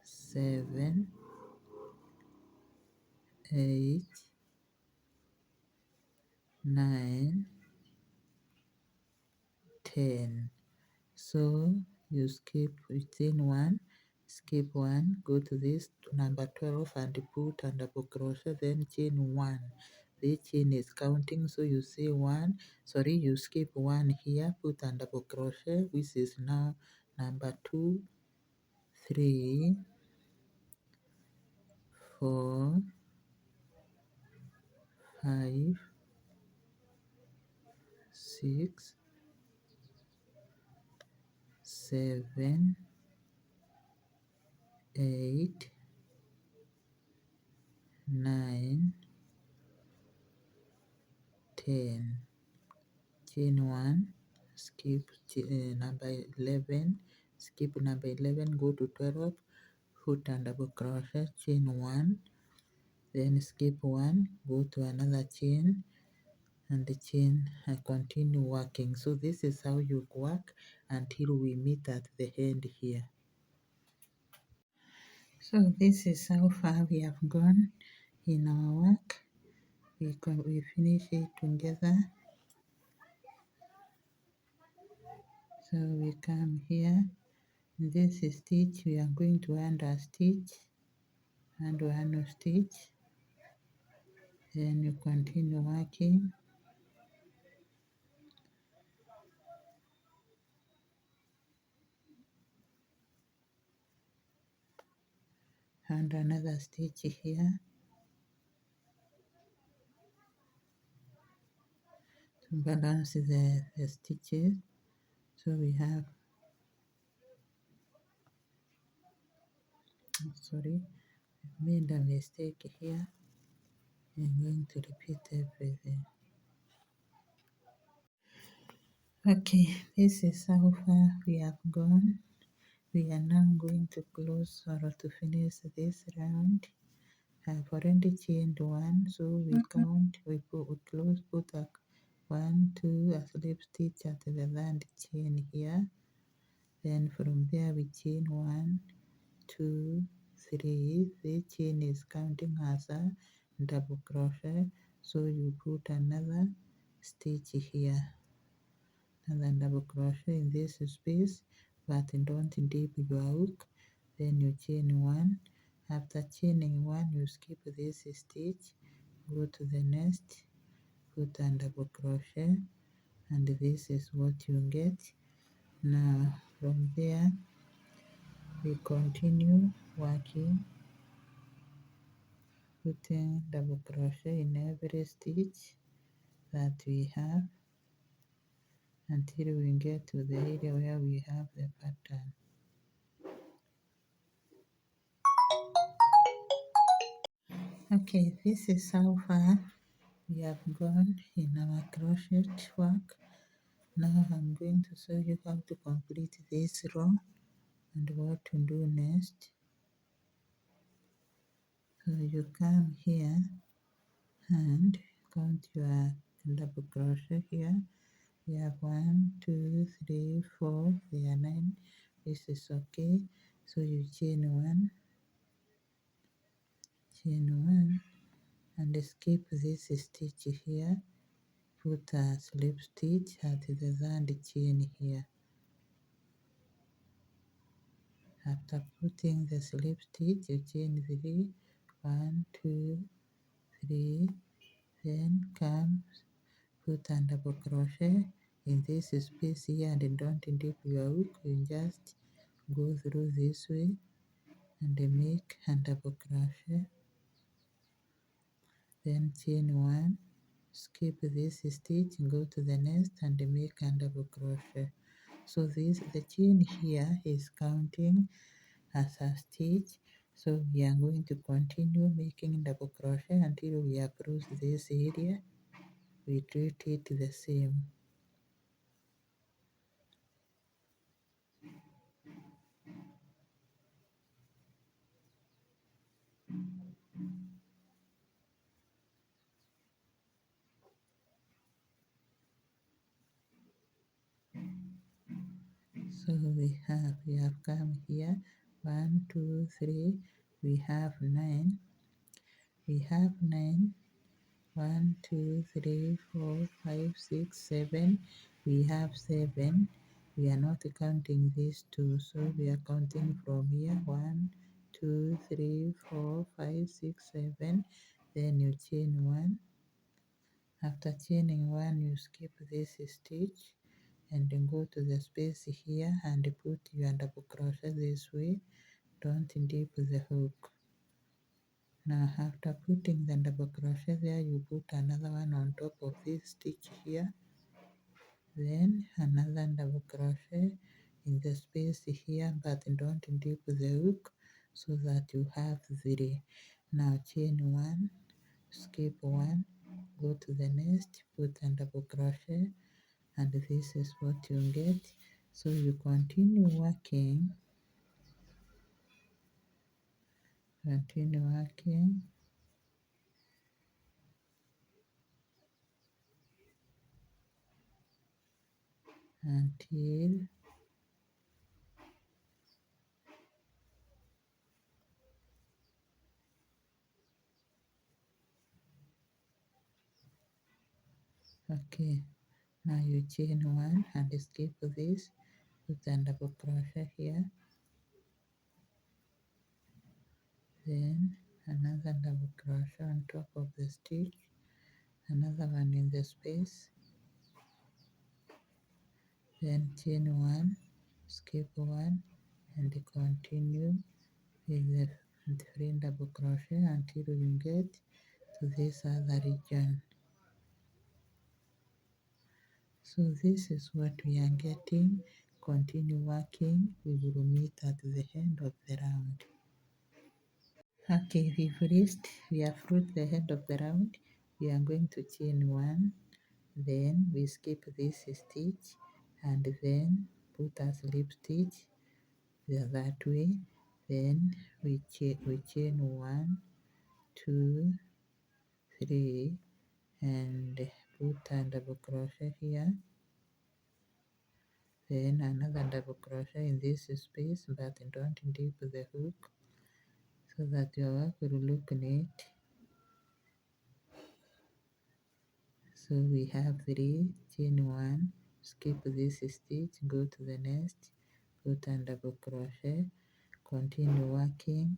7, 8, 9, 10. So you skip within 1, skip 1, go to this to number 12 and put a double crochet, then chain 1. The chain is counting, so you say 1, sorry, you skip 1 here, put a double crochet, which is now number 2, 3, 4, 5, 6, 7, 8, 9, 10. Chain 1, skip number 11, skip number 11, go to 12, put a double crochet, chain 1, then skip 1, go to another chain, and the chain and continue working. So this is how you work until we meet at the end here. So this is how far we have gone in our work. We finish it together. So we come here. In this stitch we are going to under stitch and one stitch, then you continue working and another stitch here to balance the stitches. So we have, sorry, I made a mistake here. I'm going to repeat everything. Okay, this is how far we have gone. We are now going to close or to finish this round. I've already chained 1, so we count, we close, put a 1, 2, a slip stitch at the third chain here. Then from there we chain 1, 2, 3. The chain is counting as a double crochet, so you put another stitch here, another double crochet in this space, but don't dip your hook. Then you chain 1. After chaining 1, you skip this stitch, go to the next, put a double crochet, and this is what you get. Now from there we continue working, putting double crochet in every stitch that we have until we get to the area where we have the pattern. Okay, this is how far we have gone in our crochet work. Now I'm going to show you how to complete this row and what to do next. So you come here and count your double crochet here. We have 1, 2, 3, 4, there are 9. This is okay. So you chain 1, chain 1 and skip this stitch here, put a slip stitch at the third chain here. After putting the slip stitch, you chain 3, 1, 2, 3, then come put a double crochet in this space here and don't dip your hook, you just go through this way and make a double crochet, then chain 1, skip this stitch, go to the next and make a double crochet. So the chain here is counting as a stitch, so we are going to continue making double crochet until we approach this area. We treat it the same. So we have come here, 1, 2, 3, we have 9, we have 9, 1, 2, 3, 4, 5, 6, 7, we have 7, we are not counting these two, so we are counting from here, 1, 2, 3, 4, 5, 6, 7, then you chain 1. After chaining 1, you skip this stitch and then go to the space here and put your double crochet this way, don't dip the hook. Now after putting the double crochet there, you put another one on top of this stitch here, then another double crochet in the space here, but don't dip the hook so that you have 3. Now chain 1, skip 1, go to the next, put a double crochet, and this is what you get. So you continue working until okay. Now you chain 1 and skip this, put a double crochet here, then another double crochet on top of the stitch, another one in the space, then chain 1, skip 1 and continue with the 3 double crochet until you get to this other region. So this is what we are getting. Continue working. We will meet at the end of the round. Okay, we have reached the end of the round. We are going to chain 1, then we skip this stitch and then put a slip stitch that way. Then we chain 1, 2, 3 and put a double crochet here, then another double crochet in this space, but don't dip the hook so that your work will look neat. So we have 3, chain 1, skip this stitch, go to the next, put a double crochet, continue working.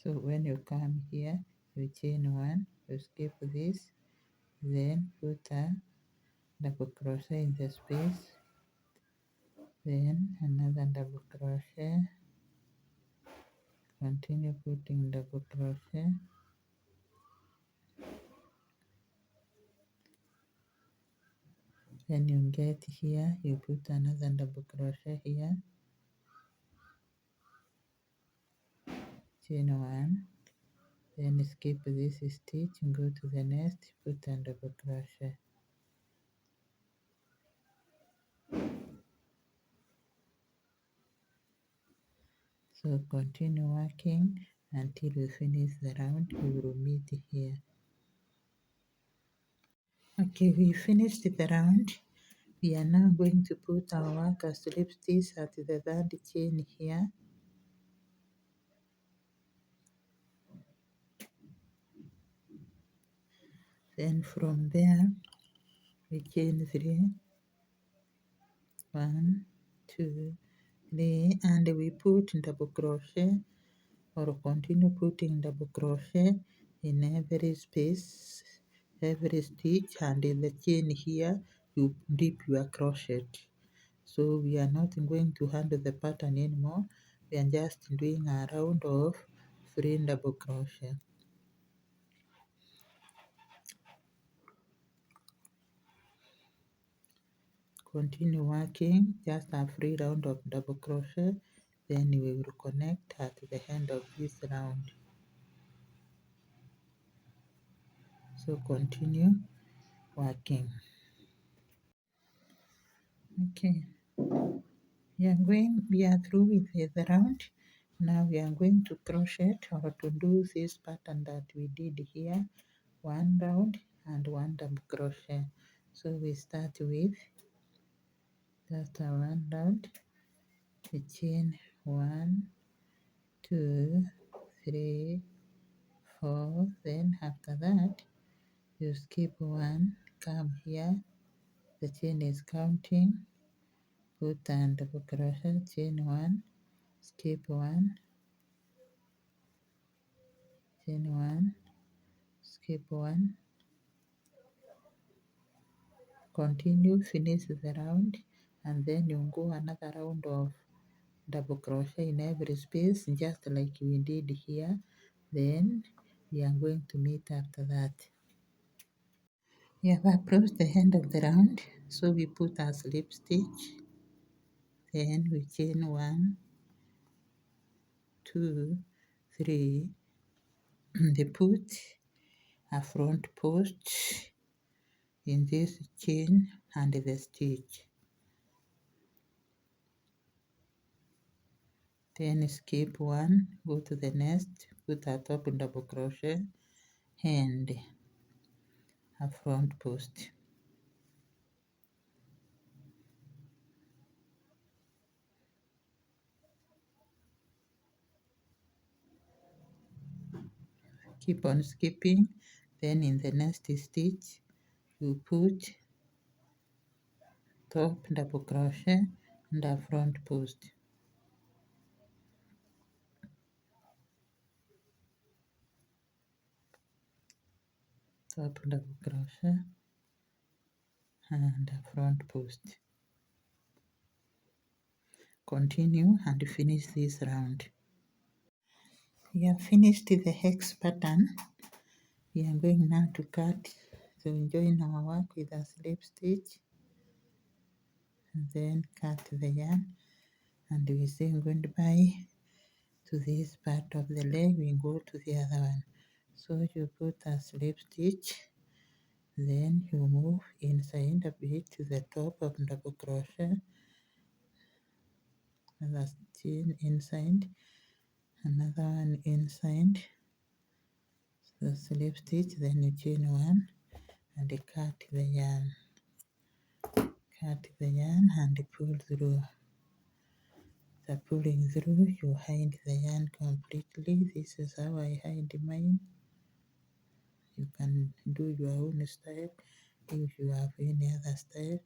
So when you come here, you chain 1, you skip this, then put a double crochet in the space, then another double crochet, continue putting double crochet, then you get here, you put another double crochet here, chain 1, then skip this stitch, go to the next, put a double crochet. So continue working until we finish the round. We will meet here. Okay, we finished the round. We are now going to put our worker slip stitch at the third chain here. Then from there we chain 3, 1, 2, 3, and we put double crochet or continue putting double crochet in every space, every stitch, and in the chain here you dip your crochet. So we are not going to handle the pattern anymore. We are just doing a round of 3 double crochet. Continue working just a free round of double crochet, then we will connect at the end of this round. So continue working. Okay, we are through with the round. Now we are going to crochet or to do this pattern that we did here, 1 round and 1 double crochet. So we start with just a 1 round, we chain 1, 2, 3, 4, then after that you skip 1, come here, the chain is counting, put and double crochet, chain 1, skip 1, chain 1, skip 1, continue, finish the round, and then you go another round of double crochet in every space just like we did here. Then we are going to meet after that. We have approached the end of the round, so we put our slip stitch, then we chain 1, 2, 3, they put a front post in this chain and the stitch, then skip 1, go to the next, put a top double crochet and a front post. Keep on skipping, then in the next stitch you put top double crochet and a front post. Top double crochet and a front post. Continue and finish this round. We have finished the hex pattern. We are going now to cut, to join our work with a slip stitch, and then cut the yarn, and we say goodbye to this part of the leg. We go to the other one. So you put a slip stitch, then you move inside a bit to the top of double crochet, another chain inside, another one inside, the slip stitch, then you chain 1 and cut the yarn. Cut the yarn and pull through. After pulling through, you hide the yarn completely. This is how I hide mine. You can do your own style if you have any other style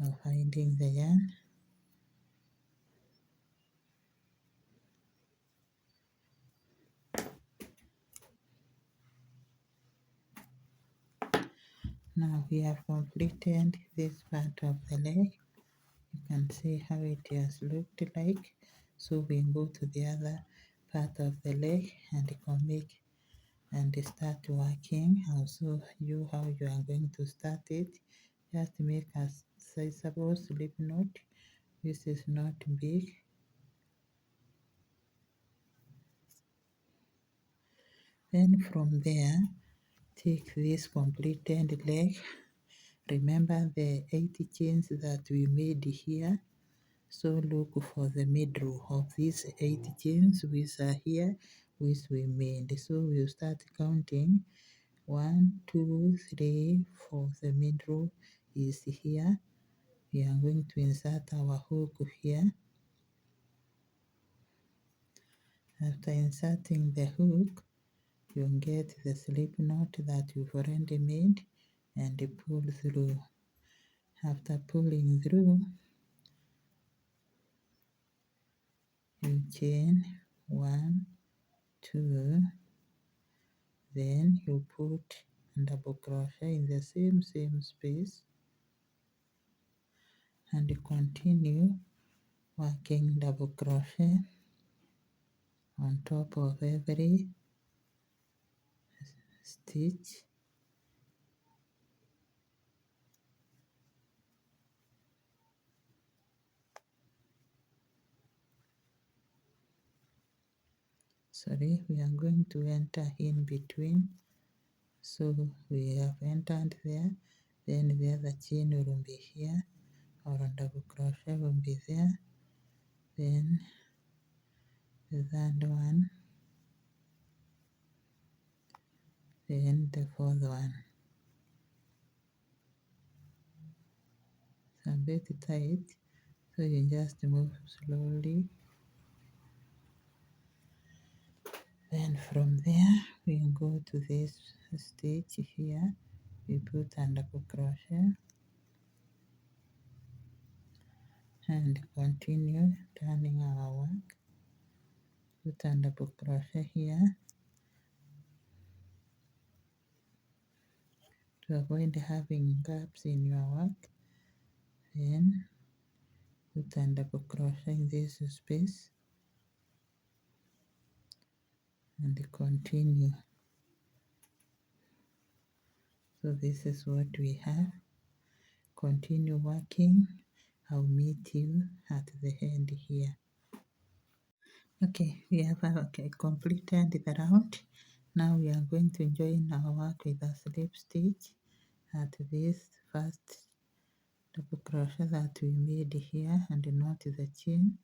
of hiding the yarn. Now we have completed this part of the leg. You can see how it has looked like. So we go to the other part of the leg and make and start working. I'll show you how you are going to start it. Just make a sizable slip knot. This is not big. Then from there, take this completed leg. Remember the 8 chains that we made here. So look for the middle of these 8 chains which are here, which we made. So we'll start counting. 1, 2, 3, 4. The middle is here. We are going to insert our hook here. After inserting the hook, you'll get the slip knot that you've already made and pull through. After pulling through, you chain 1, 2, then you put double crochet in the same space and continue working double crochet on top of every stitch. Sorry, we are going to enter in between. So we have entered there, then the other chain will be here, or double crochet will be there, then the third one, then the fourth one. It's a bit tight, so you just move slowly. Then from there we go to this stitch here, we put a double crochet and continue turning our work. Put a double crochet here to avoid having gaps in your work. Then put a double crochet in this space and continue. So this is what we have. Continue working. I'll meet you at the end here. Okay, we have completed the round. Now we are going to join our work with a slip stitch at this first double crochet that we made here and knot the chain.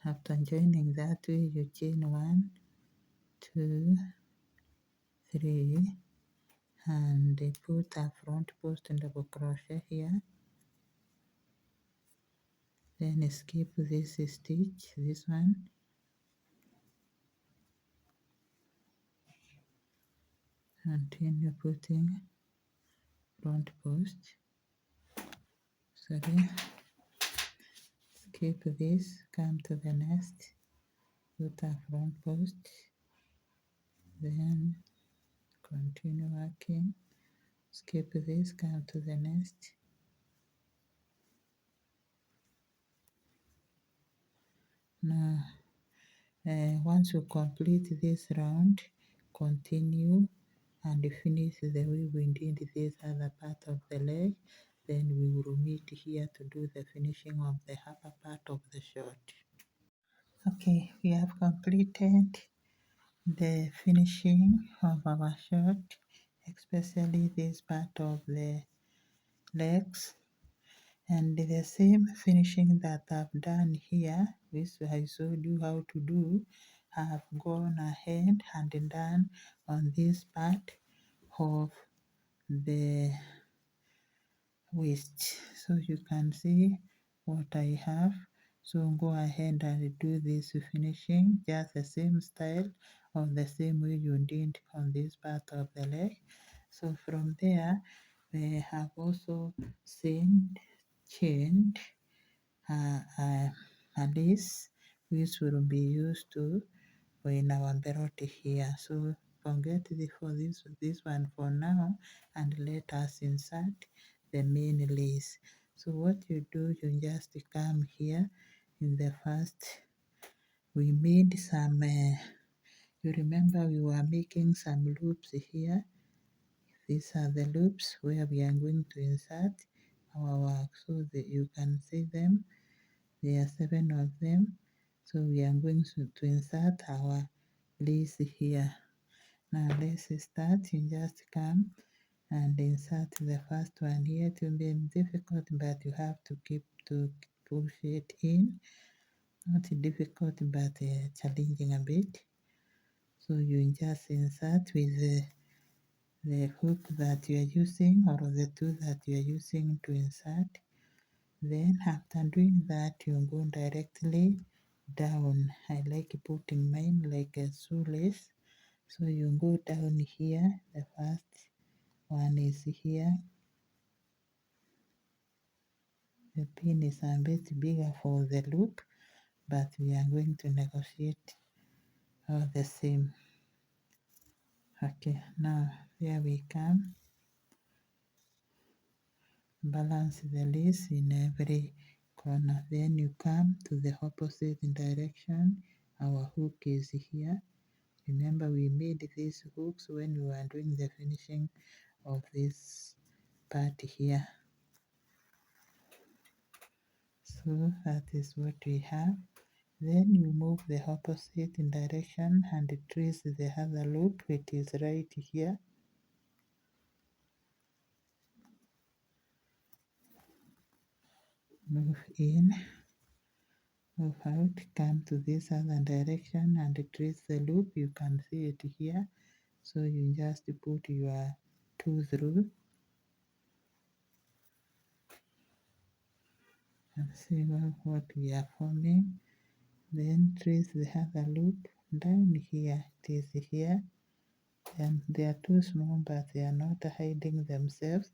After joining that way, you chain 1, 2, 3, and put a front post and double crochet here. Then skip this stitch, this one, continue putting front post. Sorry, skip this, come to the next, put a front post, then continue working, skip this, come to the next. Now once you complete this round, continue and finish the way we did this other part of the leg. Then we will meet here to do the finishing of the upper part of the short. Okay, we have completed the finishing of our short, especially this part of the legs. And the same finishing that I've done here, which I showed you how to do, I've gone ahead and done on this part of the waist. So you can see what I have. So go ahead and do this finishing, just the same style or the same way you did on this part of the leg. So from there, we have also chained a lace which will be used to in our belt here. So forget for this one for now, and let us insert the main lace. So what you do, you just come here in the first. We made some. You remember we were making some loops here. These are the loops where we are going to insert our work, so that you can see them. There are 7 of them. So we are going to insert our lace here. Now let's start. You just come and insert the first one here. It will be difficult, but you have to keep to push it in. Not difficult, but challenging a bit. So you just insert with the hook that you are using or the tool that you are using to insert. Then after doing that, you go directly down. I like putting mine like a shoelace. So you go down here. The first one is here. The pin is a bit bigger for the loop, but we are going to negotiate all the same. Okay, now here we come. Balance the lace in every corner. Then you come to the opposite direction. Our hook is here. Remember, we made these hooks when we were doing the finishing of this part here. So that is what we have. Then you move the opposite direction and trace the other loop. It is right here. Move in, move out, come to this other direction and trace the loop. You can see it here. So you just put your two through and see what we are forming. Then trace the other loop down here. It is here. And they are too small, but they are not hiding themselves.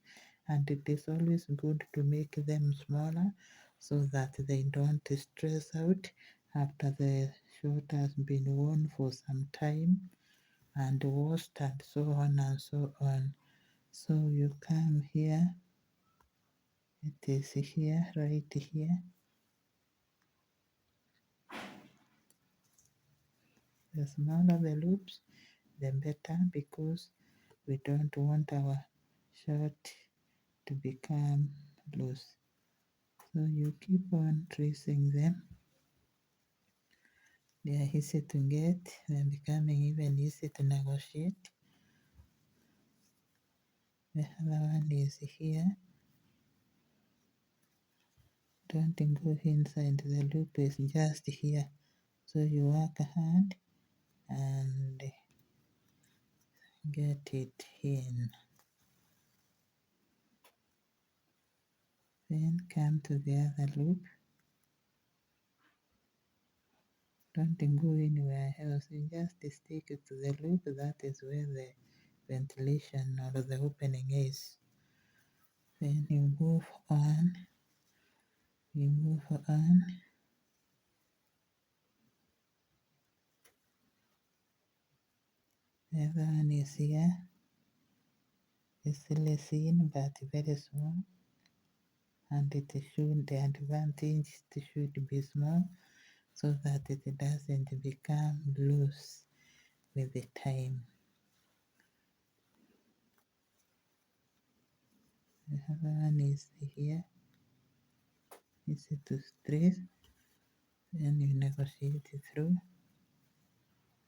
And it is always good to make them smaller so that they don't stress out after the shirt has been worn for some time and washed and so on and so on. So you come here, it is here, right here. The smaller the loops, the better, because we don't want our shirt to become loose. So you keep on tracing them. They are easy to get, they're becoming even easy to negotiate. The other one is here. Don't go inside, the loop is just here. So you work hard and get it in. Then come to the other loop. Don't go anywhere else, you just stick to the loop. That is where the ventilation or the opening is. Then you move on, you move on. The other one is here. It's still seen but very small, and it should, the advantage it should be small so that it doesn't become loose with the time. The other one is here. Easy to trace. Then you negotiate it through.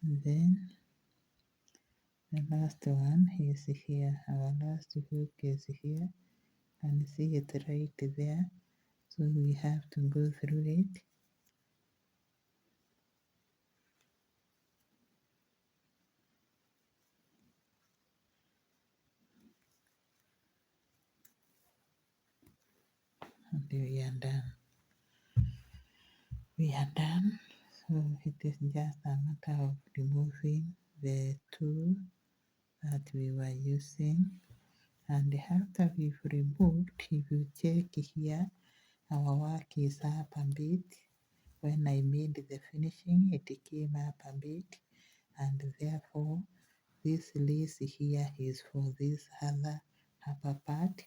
Then the last one is here. Our last hook is here. And see it right there. So we have to go through it. And we are done. We are done. So it is just a matter of removing the tool that we were using. And after we've removed, if you check here, our work is up a bit. When I made the finishing, it came up a bit, and therefore this lace here is for this other upper part,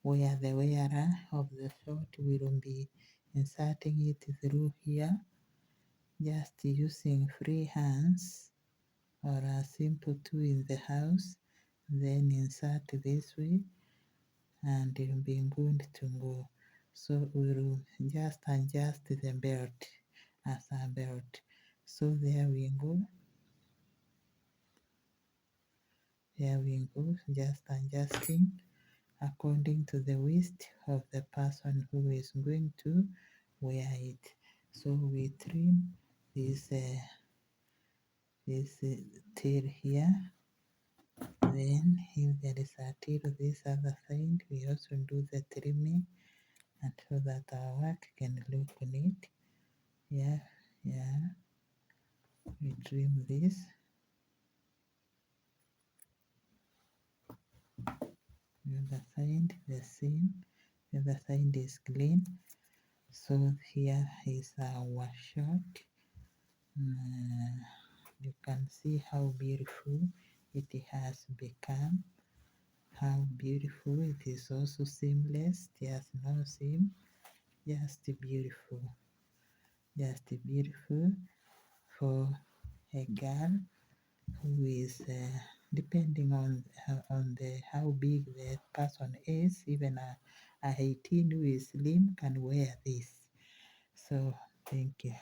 where the wearer of the shirt will be inserting it through here, just using free hands or a simple tool in the house, then insert this way and it will be good to go. So we'll just adjust the belt as a belt. So there we go. Here we go, just adjusting according to the waist of the person who is going to wear it. So we trim this tail here. Then if there is a tail this other side, we also do the trimming, and so that our work can look neat. Yeah, yeah. We trim this. The other side the same. The other side is clean. So here is our shirt. You can see how beautiful it has become. How beautiful it is, also seamless. There's no seam. Just beautiful. Just beautiful for a girl who is depending on the how big the person is. Even a 18 who is slim can wear this. So thank you.